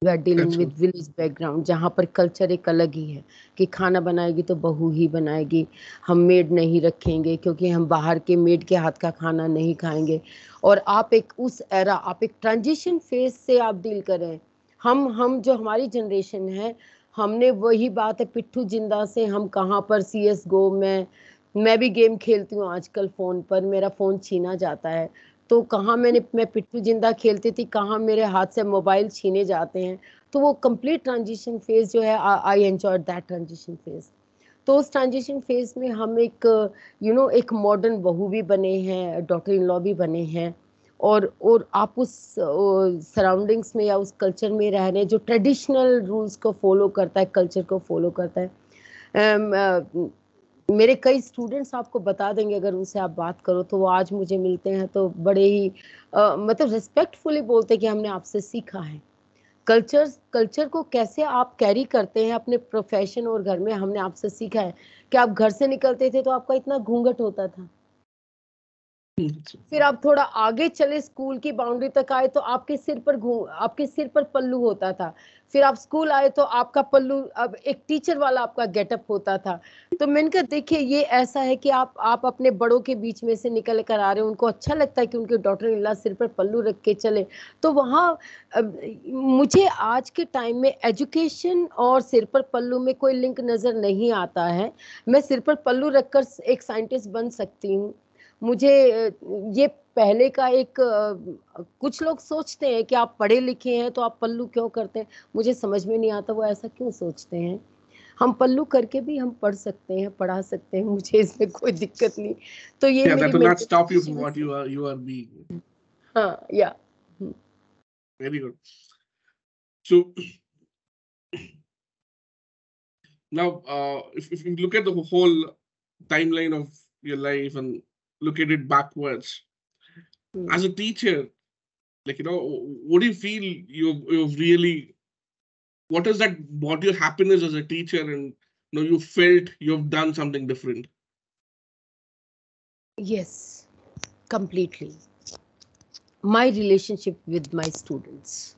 We are dealing That's with true. Village background, जहाँ पर culture एक अलग ही है कि खाना बनाएगी तो बहू ही बनाएगी, हम मेड नहीं रखेंगे क्योंकि हम बाहर के मेड के हाथ का खाना नहीं खाएंगे। और आप एक उस एरा, आप एक ट्रांजिशन फेज से आप डील कर रहे हैं। हम जो हमारी जनरेशन है, हमने वही बात है पिट्ठू जिंदा से, हम कहाँ पर CS गो में मैं भी गेम खेलती हूँ आजकल फ़ोन पर, मेरा फ़ोन छीना जाता है। तो कहाँ मैं पिट्ठू जिंदा खेलती थी, कहाँ मेरे हाथ से मोबाइल छीने जाते हैं। तो वो कंप्लीट ट्रांजिशन फेज जो है, I enjoy that transition phase. तो उस ट्रांजिशन फेज में हम एक एक मॉडर्न बहू भी बने हैं, डॉटर इन लॉ भी बने हैं। और आप उस सराउंडिंग्स में या उस कल्चर में रह रहे हैं जो ट्रेडिशनल रूल्स को फॉलो करता है, कल्चर को फॉलो करता है। मेरे कई स्टूडेंट्स आपको बता देंगे, अगर उनसे आप बात करो तो वो आज मुझे मिलते हैं तो बड़े ही मतलब रिस्पेक्टफुली बोलते हैं कि हमने आपसे सीखा है। कल्चर को कैसे आप कैरी करते हैं अपने प्रोफेशन और घर में, हमने आपसे सीखा है। कि आप घर से निकलते थे तो आपका इतना घूंघट होता था, फिर आप थोड़ा आगे चले स्कूल की बाउंड्री तक आए तो आपके सिर पर पल्लू होता था। फिर आप स्कूल आए तो आपका पल्लू अब एक टीचर वाला आपका गेटअप होता था। तो मैंने कहा देखिए ये ऐसा है कि आप अपने बड़ों के बीच में से निकल कर आ रहे हैं, उनको अच्छा लगता है कि उनके डॉटर इन लॉ सिर पर पल्लू रख के चले। तो वहाँ मुझे आज के टाइम में एजुकेशन और सिर पर पल्लू में कोई लिंक नजर नहीं आता है। मैं सिर पर पल्लू रखकर एक साइंटिस्ट बन सकती हूँ। मुझे ये पहले का एक कुछ लोग सोचते हैं कि आप पढ़े लिखे हैं तो आप पल्लू क्यों करते हैं, मुझे समझ में नहीं आता वो ऐसा क्यों सोचते हैं। हम पल्लू करके भी हम पढ़ सकते हैं, पढ़ा सकते हैं, मुझे इसमें कोई दिक्कत नहीं। तो ये Yeah, मेरी that will not stop you mental from what you are being. हाँ या Very good. So now, if you look at the whole timeline of your life and look at it backwards, as a teacher, like what do you feel you've really, what is that brought your happiness as a teacher, and you felt you've done something different? yes, completely. My relationship with my students,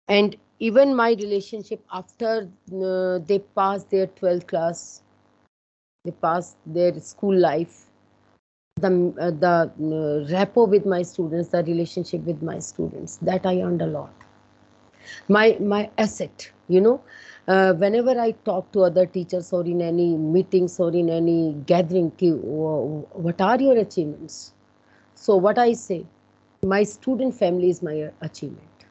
and even my relationship after they pass their 12th class, they pass their school life, the rapport with my students, the relationship with my students, that I earned a lot. My asset, whenever I talk to other teachers or in any meetings or in any gathering, what are your achievements? So what I say, my student family is my achievement.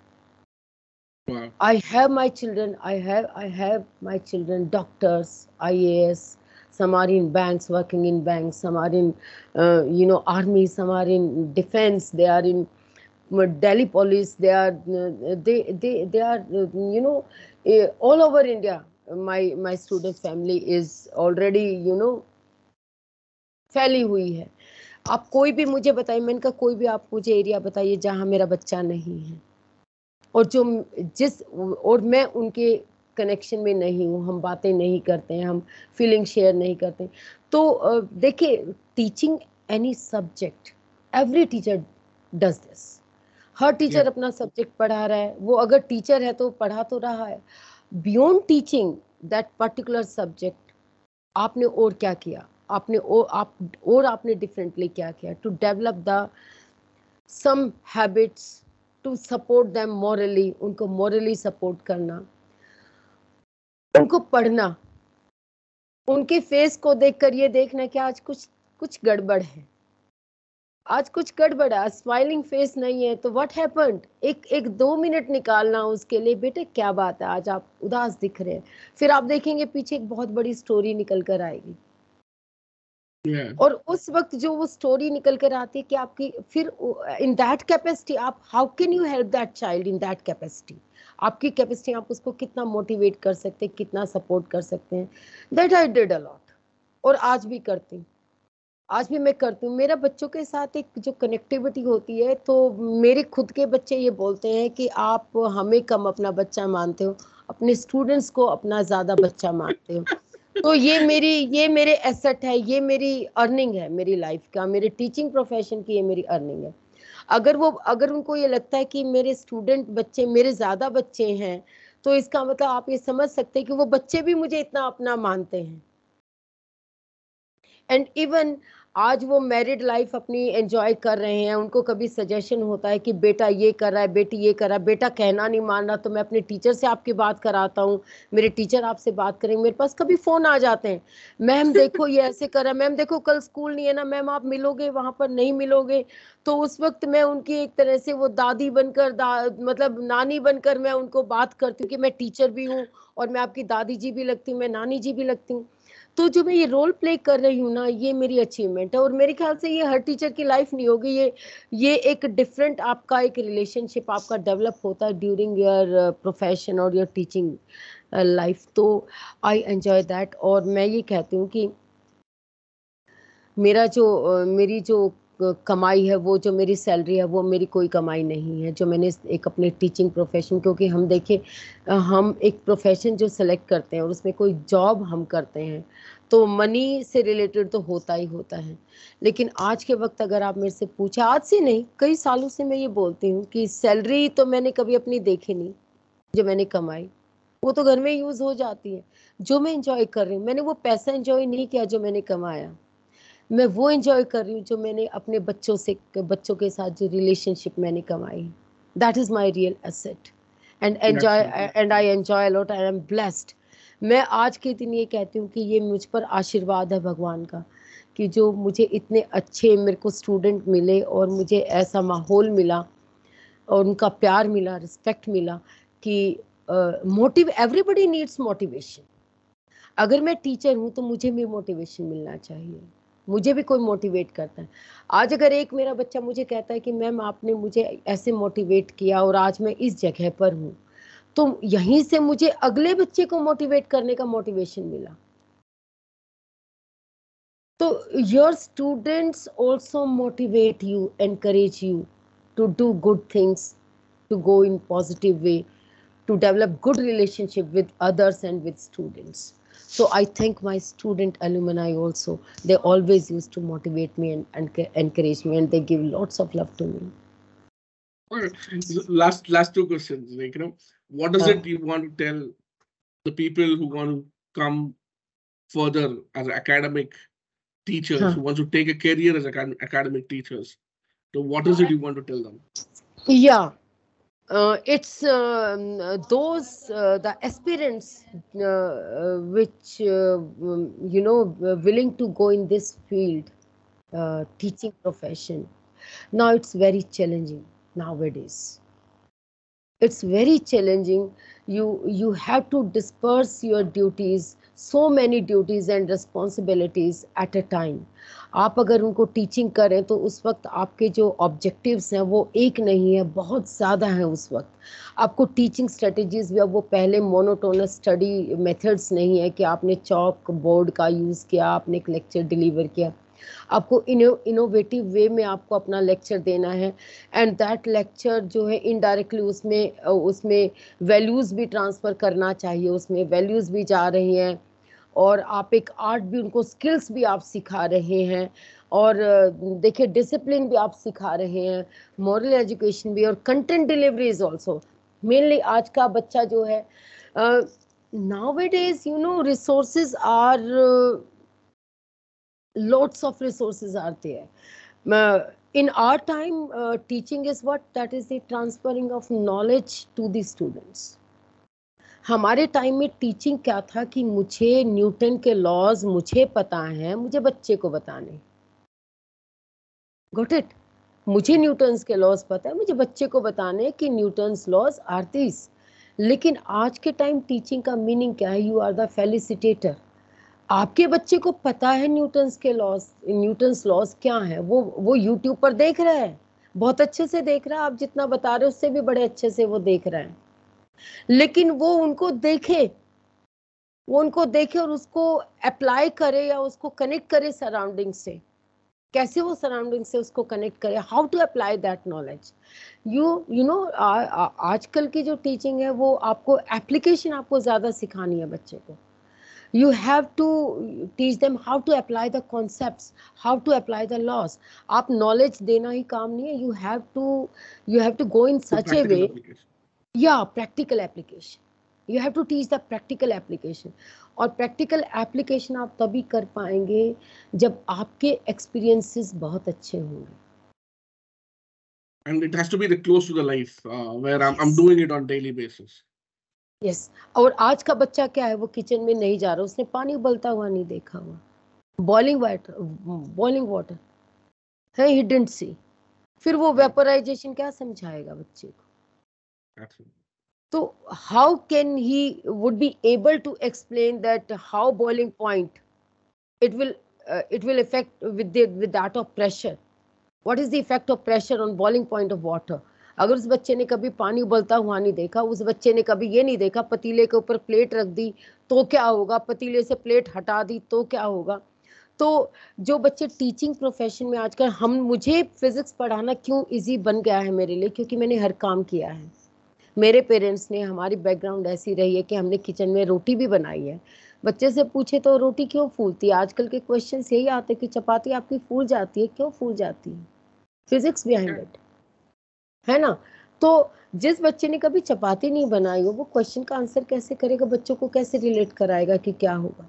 Wow. I have my children. I have my children doctors, IAS. Some are in banks, working in banks. Some are in, army. Some are in defense. They are in Delhi police. They are they are all over India. My student family is already फैली हुई है। आप कोई भी मुझे बताइए, मैंने कहा कोई भी आप मुझे एरिया बताइए जहाँ मेरा बच्चा नहीं है और और मैं उनके कनेक्शन में नहीं हूँ, हम बातें नहीं करते हैं, हम फीलिंग शेयर नहीं करते। तो देखिए, teaching any subject, every teacher does this. Her teacher Yeah. अपना सब्जेक्ट पढ़ा रहा है, वो अगर टीचर है तो पढ़ा तो रहा है। Beyond teaching that particular subject, आपने और क्या किया, आपने डिफरेंटली क्या किया to develop the some habits, to support them morally, उनको मॉरली सपोर्ट करना, उनको पढ़ना, उनके फेस को देखकर ये देखना कि आज कुछ कुछ गड़बड़ है, आज कुछ गड़बड़ा, स्माइलिंग फेस नहीं है, तो व्हाट हैपेंड, एक एक 2 मिनट निकालना उसके लिए, बेटे क्या बात है आज आप उदास दिख रहे हैं, फिर आप देखेंगे पीछे एक बहुत बड़ी स्टोरी निकल कर आएगी। Yeah. और उस वक्त जो वो स्टोरी निकल कर आती है कि आपकी फिर इन दैट कैपेसिटी आप how can you help that child in that capacity, आपकी कैपेसिटी आप उसको कितना मोटिवेट कर सकते हैं, कितना सपोर्ट कर सकते हैं। That I did a lot, और आज भी करती हूँ, आज भी मैं करती हूँ। मेरा बच्चों के साथ एक जो कनेक्टिविटी होती है, तो मेरे खुद के बच्चे ये बोलते हैं कि आप हमें कम अपना बच्चा मानते हो, अपने स्टूडेंट्स को अपना ज़्यादा बच्चा मानते हो। तो ये मेरे एसेट है, ये मेरी अर्निंग है मेरी लाइफ का, मेरे टीचिंग प्रोफेशन की ये मेरी अर्निंग है। अगर उनको ये लगता है कि मेरे स्टूडेंट बच्चे मेरे ज़्यादा बच्चे हैं, तो इसका मतलब आप ये समझ सकते हैं कि वो बच्चे भी मुझे इतना अपना मानते हैं। एंड इवन आज वो मैरिड लाइफ अपनी एंजॉय कर रहे हैं, उनको कभी सजेशन होता है कि बेटा ये कर रहा है, बेटी ये कर रहा है, बेटा कहना नहीं मान रहा, तो मैं अपने टीचर से आपकी बात कराता हूँ, मेरे टीचर आपसे बात करेंगे। मेरे पास कभी फोन आ जाते हैं, मैम देखो ये ऐसे कर रहा है, मैम देखो कल स्कूल नहीं है ना, मैम आप मिलोगे वहां पर, नहीं मिलोगे। तो उस वक्त मैं उनकी एक तरह से वो दादी बनकर मतलब नानी बनकर मैं उनको बात करती हूँ कि मैं टीचर भी हूँ, और मैं आपकी दादी जी भी लगती हूँ, मैं नानी जी भी लगती हूँ। तो जो मैं ये रोल प्ले कर रही हूँ ना, ये मेरी अचीवमेंट है, और मेरे ख्याल से ये हर टीचर की लाइफ नहीं होगी, ये एक डिफरेंट आपका एक रिलेशनशिप आपका डेवलप होता है ड्यूरिंग योर प्रोफेशन और योर टीचिंग लाइफ। तो आई एंजॉय दैट, और मैं ये कहती हूँ कि मेरी जो कमाई है, वो जो मेरी सैलरी है, वो मेरी कोई कमाई नहीं है, जो मैंने एक अपने टीचिंग प्रोफेशन, क्योंकि हम देखें हम एक प्रोफेशन जो सेलेक्ट करते हैं और उसमें कोई जॉब हम करते हैं, तो मनी से रिलेटेड तो होता ही होता है। लेकिन आज के वक्त अगर आप मेरे से पूछा, आज से नहीं कई सालों से मैं ये बोलती हूँ कि सैलरी तो मैंने कभी अपनी देखी नहीं, जो मैंने कमाई वो तो घर में यूज हो जाती है। जो मैं इंजॉय कर रही हूँ, मैंने वो पैसा इंजॉय नहीं किया जो मैंने कमाया, मैं वो एंजॉय कर रही हूँ जो मैंने अपने बच्चों के साथ जो रिलेशनशिप मैंने कमाई, that is my real asset. Absolutely. And I enjoy lot, I am blessed. मैं आज के दिन ये कहती हूँ कि ये मुझ पर आशीर्वाद है भगवान का, कि जो मुझे इतने अच्छे मेरे को स्टूडेंट मिले, और मुझे ऐसा माहौल मिला, और उनका प्यार मिला, रिस्पेक्ट मिला, कि मोटिव एवरीबडी नीड्स मोटिवेशन। अगर मैं टीचर हूँ तो मुझे भी मोटिवेशन मिलना चाहिए, मुझे भी कोई मोटिवेट करता है। आज अगर एक मेरा बच्चा मुझे कहता है कि मैम आपने मुझे ऐसे मोटिवेट किया और आज मैं इस जगह पर हूँ, तो यहीं से मुझे अगले बच्चे को मोटिवेट करने का मोटिवेशन मिला। तो your students also motivate you, encourage you to do good things, to go in positive way, to develop good relationship with others and with students. So I thank my student alumni also. They always used to motivate me and encourage me, and they give lots of love to me. Okay. Last two questions. Like, what is it you want to tell the people who want to come further as academic teachers, who want to take a career as academic teachers? So what is it you want to tell them? Yeah. It's those the aspirants which willing to go in this field, teaching profession. Now it's very challenging nowadays. It's very challenging. You have to disperse your duties, so many duties and responsibilities at a time. आप अगर उनको teaching करें तो उस वक्त आपके जो objectives हैं वो एक नहीं है, बहुत ज़्यादा है उस वक्त। आपको टीचिंग स्ट्रेटजीज भी, अब वो पहले मोनोटोनस स्टडी मेथड्स नहीं है कि आपने चॉक बोर्ड का यूज़ किया, आपने एक लेक्चर डिलीवर किया। आपको इनोवेटिव वे में आपको अपना लेक्चर देना है, एंड दैट लेक्चर जो है इनडायरेक्टली उसमें वैल्यूज़ भी ट्रांसफ़र करना चाहिए, उसमें वैल्यूज़ भी जा रही हैं, और आप एक आर्ट भी उनको, स्किल्स भी आप सिखा रहे हैं, और देखिए डिसिप्लिन भी आप सिखा रहे हैं, मॉरल एजुकेशन भी, और content delivery is also mainly. आज का बच्चा जो है nowadays resources are lots of resources are there. In our time, teaching is what, that is the transferring of knowledge to the students. हमारे टाइम में teaching क्या था कि मुझे न्यूटन के लॉज मुझे पता है, मुझे बच्चे को बताने, गॉट इट? मुझे न्यूटन्स के लॉज पता है, मुझे बच्चे को बताने हैं कि न्यूटन्स लॉज आर दिस। लेकिन आज के टाइम टीचिंग का मीनिंग क्या है? You are the facilitator. आपके बच्चे को पता है न्यूटन्स के लॉज, न्यूटन्स लॉज क्या है, वो यूट्यूब पर देख रहा है, बहुत अच्छे से देख रहा है, आप जितना बता रहे हो उससे भी बड़े अच्छे से वो देख रहा है। लेकिन वो उनको देखे और उसको अप्लाई करे या उसको कनेक्ट करे सराउंडिंग से। कैसे वो सराउंडिंग से उसको कनेक्ट करे, how to apply that knowledge. You know आजकल की जो टीचिंग है वो आपको एप्लीकेशन आपको ज्यादा सिखानी है बच्चे को। You have to teach them how to apply the concepts, how to apply the laws. आप knowledge देना ही काम नहीं है, you have to go in such a way. Yeah, practical application. You have to teach the practical application. और practical application आप तभी कर पाएंगे जब आपके experiences बहुत अच्छे होंगे. And it has to be the close to the life, where I'm doing it on daily basis. Yes और आज का बच्चा क्या है, वो किचन में नहीं जा रहा, उसने पानी उबलता हुआ नहीं देखा हुआ, बॉइलिंग वाटर है, ही डिडंट सी। फिर वो वेपोराइजेशन क्या समझाएगा बच्चे को? तो how can he would be able to explain that how boiling point it will affect with that of pressure. What is the effect of pressure on boiling point of water? अगर उस बच्चे ने कभी पानी उबलता हुआ नहीं देखा, उस बच्चे ने कभी ये नहीं देखा पतीले के ऊपर प्लेट रख दी तो क्या होगा, पतीले से प्लेट हटा दी तो क्या होगा। तो जो बच्चे टीचिंग प्रोफेशन में आजकल, मुझे फिजिक्स पढ़ाना क्यों इजी बन गया है मेरे लिए, क्योंकि मैंने हर काम किया है। मेरे पेरेंट्स ने, हमारी बैकग्राउंड ऐसी रही है कि हमने किचन में रोटी भी बनाई है। बच्चे से पूछे तो रोटी क्यों फूलती है, आजकल के क्वेश्चन यही आते कि चपाती आपकी फूल जाती है, क्यों फूल जाती है, फिजिक्स बिहाइंड इट, है ना। तो जिस बच्चे ने कभी चपाती नहीं बनाई हो वो क्वेश्चन का आंसर कैसे करेगा, बच्चों को कैसे रिलेट कराएगा कि क्या होगा।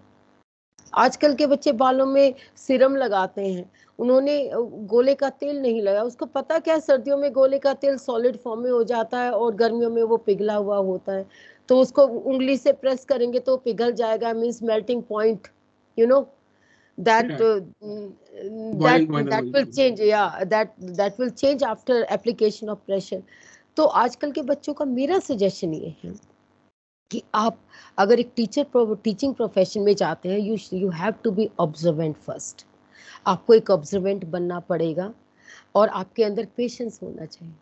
आजकल के बच्चे बालों में सिरम लगाते हैं, उन्होंने गोले का तेल नहीं लगाया, उसको पता क्या सर्दियों में गोले का तेल सॉलिड फॉर्म में हो जाता है और गर्मियों में वो पिघला हुआ होता है, तो उसको उंगली से प्रेस करेंगे तो पिघल जाएगा, means melting point, you know that that will change, yeah, that will change after application of pressure. तो आजकल के बच्चों का मेरा सजेशन ये है कि आप अगर एक टीचिंग प्रोफेशन में जाते हैं, you have to be observant first. आपको एक ऑब्जर्वेंट बनना पड़ेगा और आपके अंदर पेशेंस होना चाहिए,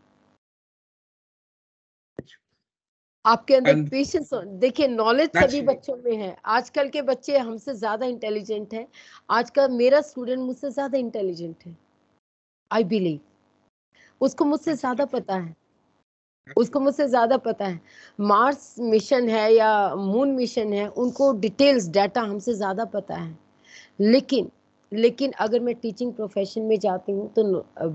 आपके अंदर पेशेंस। देखिए नॉलेज सभी बच्चों में है, आजकल के बच्चे हमसे ज्यादा इंटेलिजेंट हैं, आज का मेरा स्टूडेंट मुझसे ज्यादा इंटेलिजेंट है, आई बिलीव। उसको मुझसे ज्यादा पता है, उसको मुझसे ज्यादा पता है। मार्स मिशन है या मून मिशन है, उनको डिटेल्स डाटा हमसे ज्यादा पता है। लेकिन अगर मैं टीचिंग प्रोफेशन में जाती हूँ तो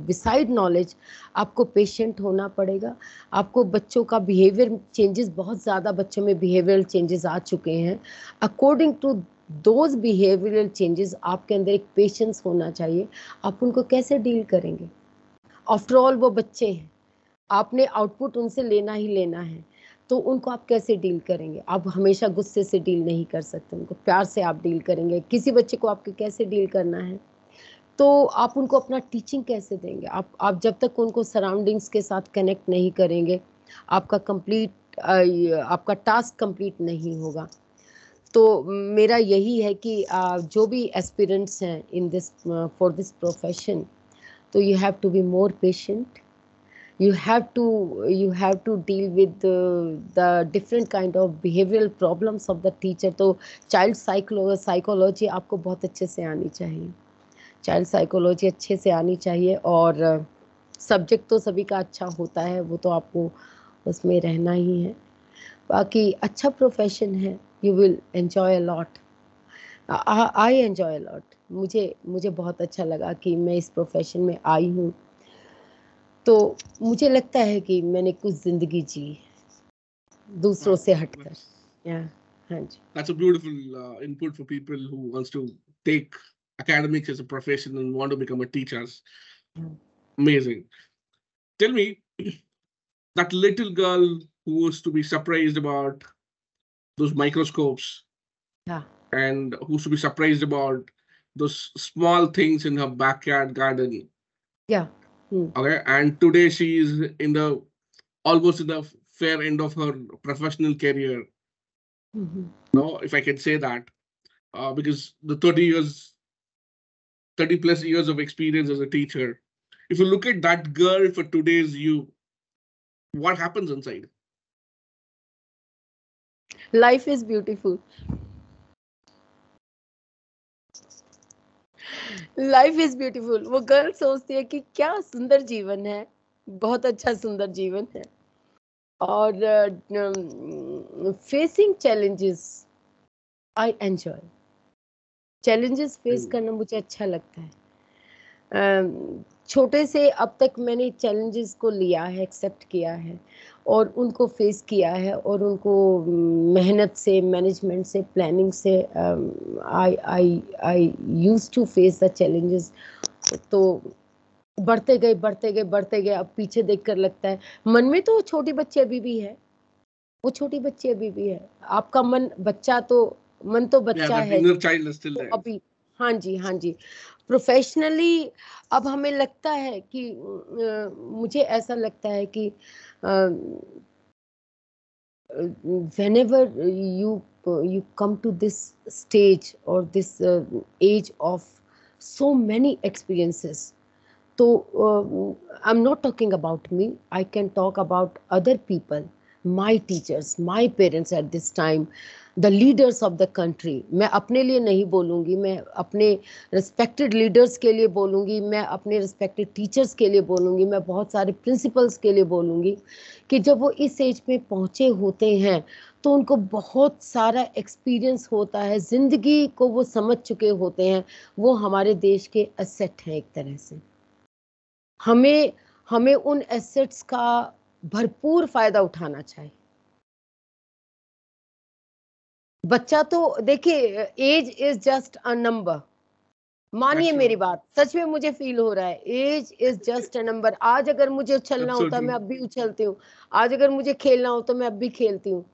बिसाइड नॉलेज आपको पेशेंट होना पड़ेगा। आपको बच्चों का बिहेवियर चेंजेस, बहुत ज़्यादा बच्चों में बिहेवियरल चेंजेस आ चुके हैं। According to those behavioural changes आपके अंदर एक पेशेंस होना चाहिए। आप उनको कैसे डील करेंगे, आफ्टर ऑल वो बच्चे हैं, आपने आउटपुट उनसे लेना ही लेना है, तो उनको आप कैसे डील करेंगे। आप हमेशा गुस्से से डील नहीं कर सकते, उनको प्यार से आप डील करेंगे। किसी बच्चे को आपको कैसे डील करना है, तो आप उनको अपना टीचिंग कैसे देंगे। आप जब तक उनको सराउंडिंग्स के साथ कनेक्ट नहीं करेंगे, आपका टास्क कंप्लीट नहीं होगा। तो मेरा यही है कि जो भी एस्पिरेंट्स हैं in this for this profession, तो you have to be more patient, you have to deal with the different kind of behavioral problems of the teacher। तो चाइल्ड साइकोलॉजी आपको बहुत अच्छे से आनी चाहिए, चाइल्ड साइकोलॉजी अच्छे से आनी चाहिए। और सब्जेक्ट तो सभी का अच्छा होता है, वो तो आपको उसमें रहना ही है। बाकी अच्छा प्रोफेशन है, you will enjoy a lot. I enjoy a lot. मुझे बहुत अच्छा लगा कि मैं इस प्रोफेशन में आई हूँ, तो मुझे लगता है कि मैंने कुछ जिंदगी जी दूसरों से हटकर। हाँ जी। That's a beautiful input for people who wants to take academics as a profession and want to become a teacher. Amazing. Tell me, that little girl who used to be surprised about those microscopes, and who used to be surprised about those small things in her backyard garden. Yeah. Okay, and today she is in the almost in the fair end of her professional career. No, if I can say that, because the 30 plus years of experience as a teacher. If you look at that girl for today's you, what happens inside? Life is beautiful. Life is beautiful. वो girl सोचती है कि क्या सुंदर जीवन है, बहुत अच्छा सुंदर जीवन है। और facing challenges, I enjoy challenges face करना, मुझे अच्छा लगता है। छोटे से अब तक मैंने चैलेंजेस को लिया है, एक्सेप्ट किया है और उनको फेस किया है और उनको मेहनत से, मैनेजमेंट से, प्लानिंग से I used to face the challenges. तो बढ़ते गए बढ़ते गए बढ़ते गए, अब पीछे देखकर लगता है मन में तो छोटी बच्ची अभी भी है, वो छोटी बच्ची अभी भी है। आपका मन बच्चा तो, मन तो बच्चा है तो अभी। हाँ जी, हाँ जी। प्रोफेशनली अब हमें लगता है कि मुझे ऐसा लगता है कि whenever you come to this stage or this age of so many experiences, so I'm not talking about me, I can talk about other people, my teachers, my parents at this time, the leaders of the country। मैं अपने लिए नहीं बोलूँगी, मैं अपने respected leaders के लिए बोलूँगी, मैं अपने respected teachers के लिए बोलूँगी, मैं बहुत सारे principals के लिए बोलूँगी कि जब वो इस एज में पहुँचे होते हैं तो उनको बहुत सारा एक्सपीरियंस होता है, ज़िंदगी को वो समझ चुके होते हैं। वो हमारे देश के एसेट हैं एक तरह से। हमें उन एसेट्स का भरपूर फायदा उठाना चाहिए। बच्चा तो देखिए, age is just a number. मानिए मेरी बात, सच में मुझे फील हो रहा है, age is just a number. आज अगर मुझे उछलना होता है मैं अब भी उछलती हूँ, आज अगर मुझे खेलना हो तो मैं अब भी खेलती हूँ।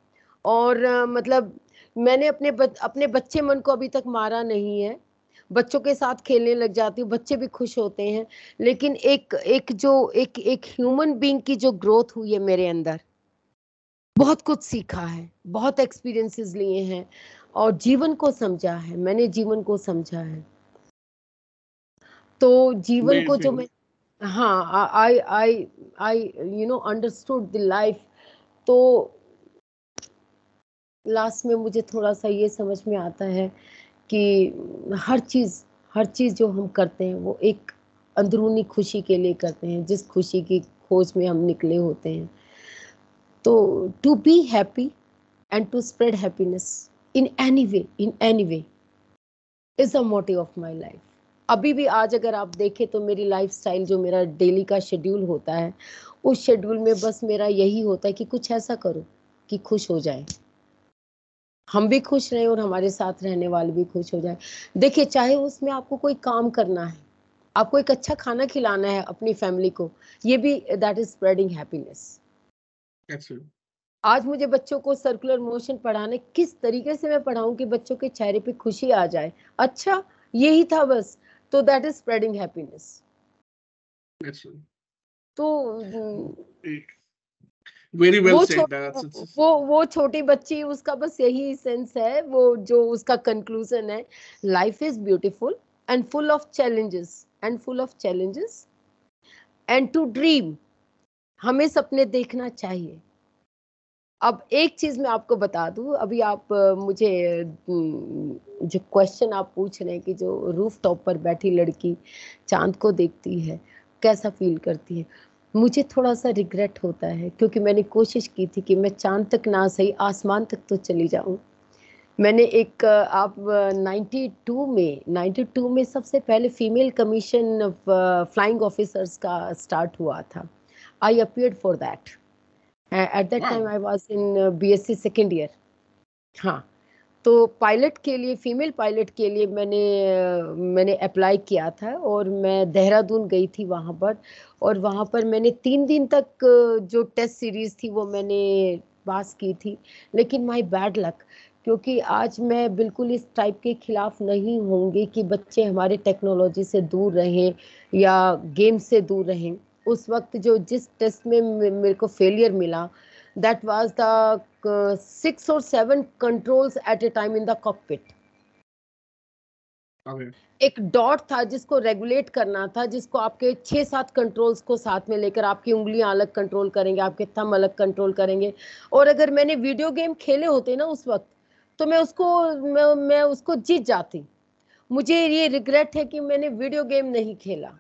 और मतलब मैंने अपने बच्चे मन को अभी तक मारा नहीं है, बच्चों के साथ खेलने लग जाती हूँ, बच्चे भी खुश होते हैं। लेकिन एक ह्यूमन बीइंग की जो ग्रोथ हुई है मेरे अंदर, बहुत कुछ सीखा है, बहुत एक्सपीरियंसेस लिए हैं और जीवन को समझा है, मैंने जीवन को समझा है। तो जीवन को जो मैं, हाँ, आई अंडरस्टूड द लाइफ। तो लास्ट में मुझे थोड़ा सा ये समझ में आता है कि हर चीज़ जो हम करते हैं वो एक अंदरूनी खुशी के लिए करते हैं, जिस खुशी की खोज में हम निकले होते हैं। तो to be happy and to spread happiness in any way is the motive of my life. अभी भी आज अगर आप देखें तो मेरी लाइफ स्टाइल, जो मेरा डेली का शेड्यूल होता है, उस शेड्यूल में बस मेरा यही होता है कि कुछ ऐसा करो कि खुश हो जाए, हम भी खुश रहें और हमारे साथ रहने वाले भी खुश हो जाए। देखिए, चाहे उसमें आपको कोई काम करना है, आपको एक अच्छा खाना खिलाना है अपनी फैमिली को, ये भी दैट इज स्प्रेडिंग हैप्पीनेस। आज मुझे बच्चों को सर्कुलर मोशन पढ़ाने, किस तरीके से मैं पढ़ाऊं कि बच्चों के चेहरे पे खुशी आ जाए, अच्छा यही था बस, तो दैट इज स्प्रेडिंग हैप्पीनेस। तो वेरी वेल सेड। वो छोटी बच्ची, उसका बस यही सेंस है, वो जो उसका कंक्लूजन है, life is beautiful and full of challenges and to dream, हमें सपने देखना चाहिए। अब एक चीज मैं आपको बता दूं, अभी आप मुझे जो क्वेश्चन आप पूछ रहे हैं कि जो रूफ टॉप पर बैठी लड़की चांद को देखती है कैसा फील करती है, मुझे थोड़ा सा रिग्रेट होता है, क्योंकि मैंने कोशिश की थी कि मैं चांद तक ना सही आसमान तक तो चली जाऊं। मैंने एक आप 92 में सबसे पहले फीमेल कमीशन फ्लाइंग ऑफिसर्स का स्टार्ट हुआ था। आई appeared for that at that time, I was in BSc second year. हाँ, तो पायलट के लिए, फीमेल पायलट के लिए मैंने अप्लाई किया था और मैं देहरादून गई थी वहाँ पर। और वहाँ पर मैंने 3 दिन तक जो टेस्ट सीरीज थी वो मैंने पास की थी। लेकिन माय बैड लक क्योंकि आज मैं बिल्कुल इस टाइप के खिलाफ नहीं होंगी कि बच्चे हमारे टेक्नोलॉजी से दूर रहें या गेम से दूर रहें। उस वक्त जो जिस टेस्ट में मेरे को फेलियर मिला, that was the 6 or 7 controls at a time in the cockpit. Okay. एक डॉट था जिसको रेगुलेट करना था, जिसको आपके 6-7 कंट्रोल्स को साथ में लेकर आपकी उंगलियां अलग कंट्रोल करेंगे, आपके थंब अलग कंट्रोल करेंगे। और अगर मैंने वीडियो गेम खेले होते ना उस वक्त, तो मैं उसको जीत जाती। मुझे ये रिग्रेट है कि मैंने वीडियो गेम नहीं खेला,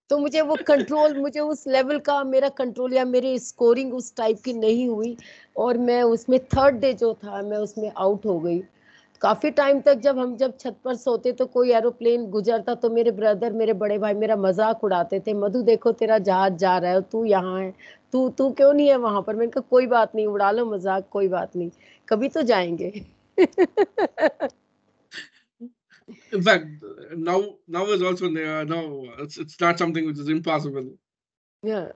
तो मुझे वो कंट्रोल, मुझे उस लेवल का मेरा कंट्रोल या मेरी स्कोरिंग उस टाइप की नहीं हुई, और मैं उसमें थर्ड डे जो था मैं उसमें आउट हो गई। काफी टाइम तक जब छत पर सोते तो कोई एरोप्लेन गुजरता तो मेरे ब्रदर, मेरे बड़े भाई मेरा मजाक उड़ाते थे, मधु देखो तेरा जहाज जा रहा है, तू यहाँ है, तू तू क्यों नहीं है वहां पर। मैंने कहा कोई बात नहीं, उड़ा लो मजाक, कोई बात नहीं, कभी तो जाएंगे। In fact, now is also now it's not something which is impossible. Yeah.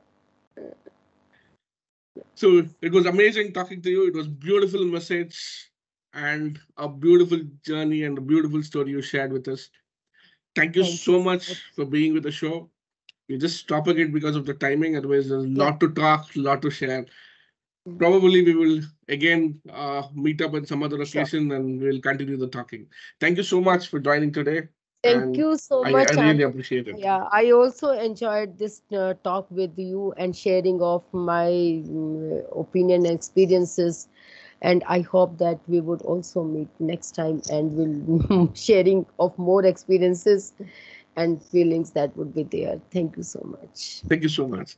So it was amazing talking to you. It was beautiful message and a beautiful journey and a beautiful story you shared with us. Thank you Thank so you so much much. for being with the show. We're just stopping it because of the timing. Otherwise, there's a Yeah. lot to talk, a lot to share. Probably we will again meet up at some other Sure. occasion and we'll continue the talking. Thank you so much for joining today. Thank And you so I much. really appreciate it. Yeah, I also enjoyed this talk with you and sharing of my opinion and experiences. And I hope that we would also meet next time and we'll sharing of more experiences and feelings that would be there. Thank you so much. Thank you so much.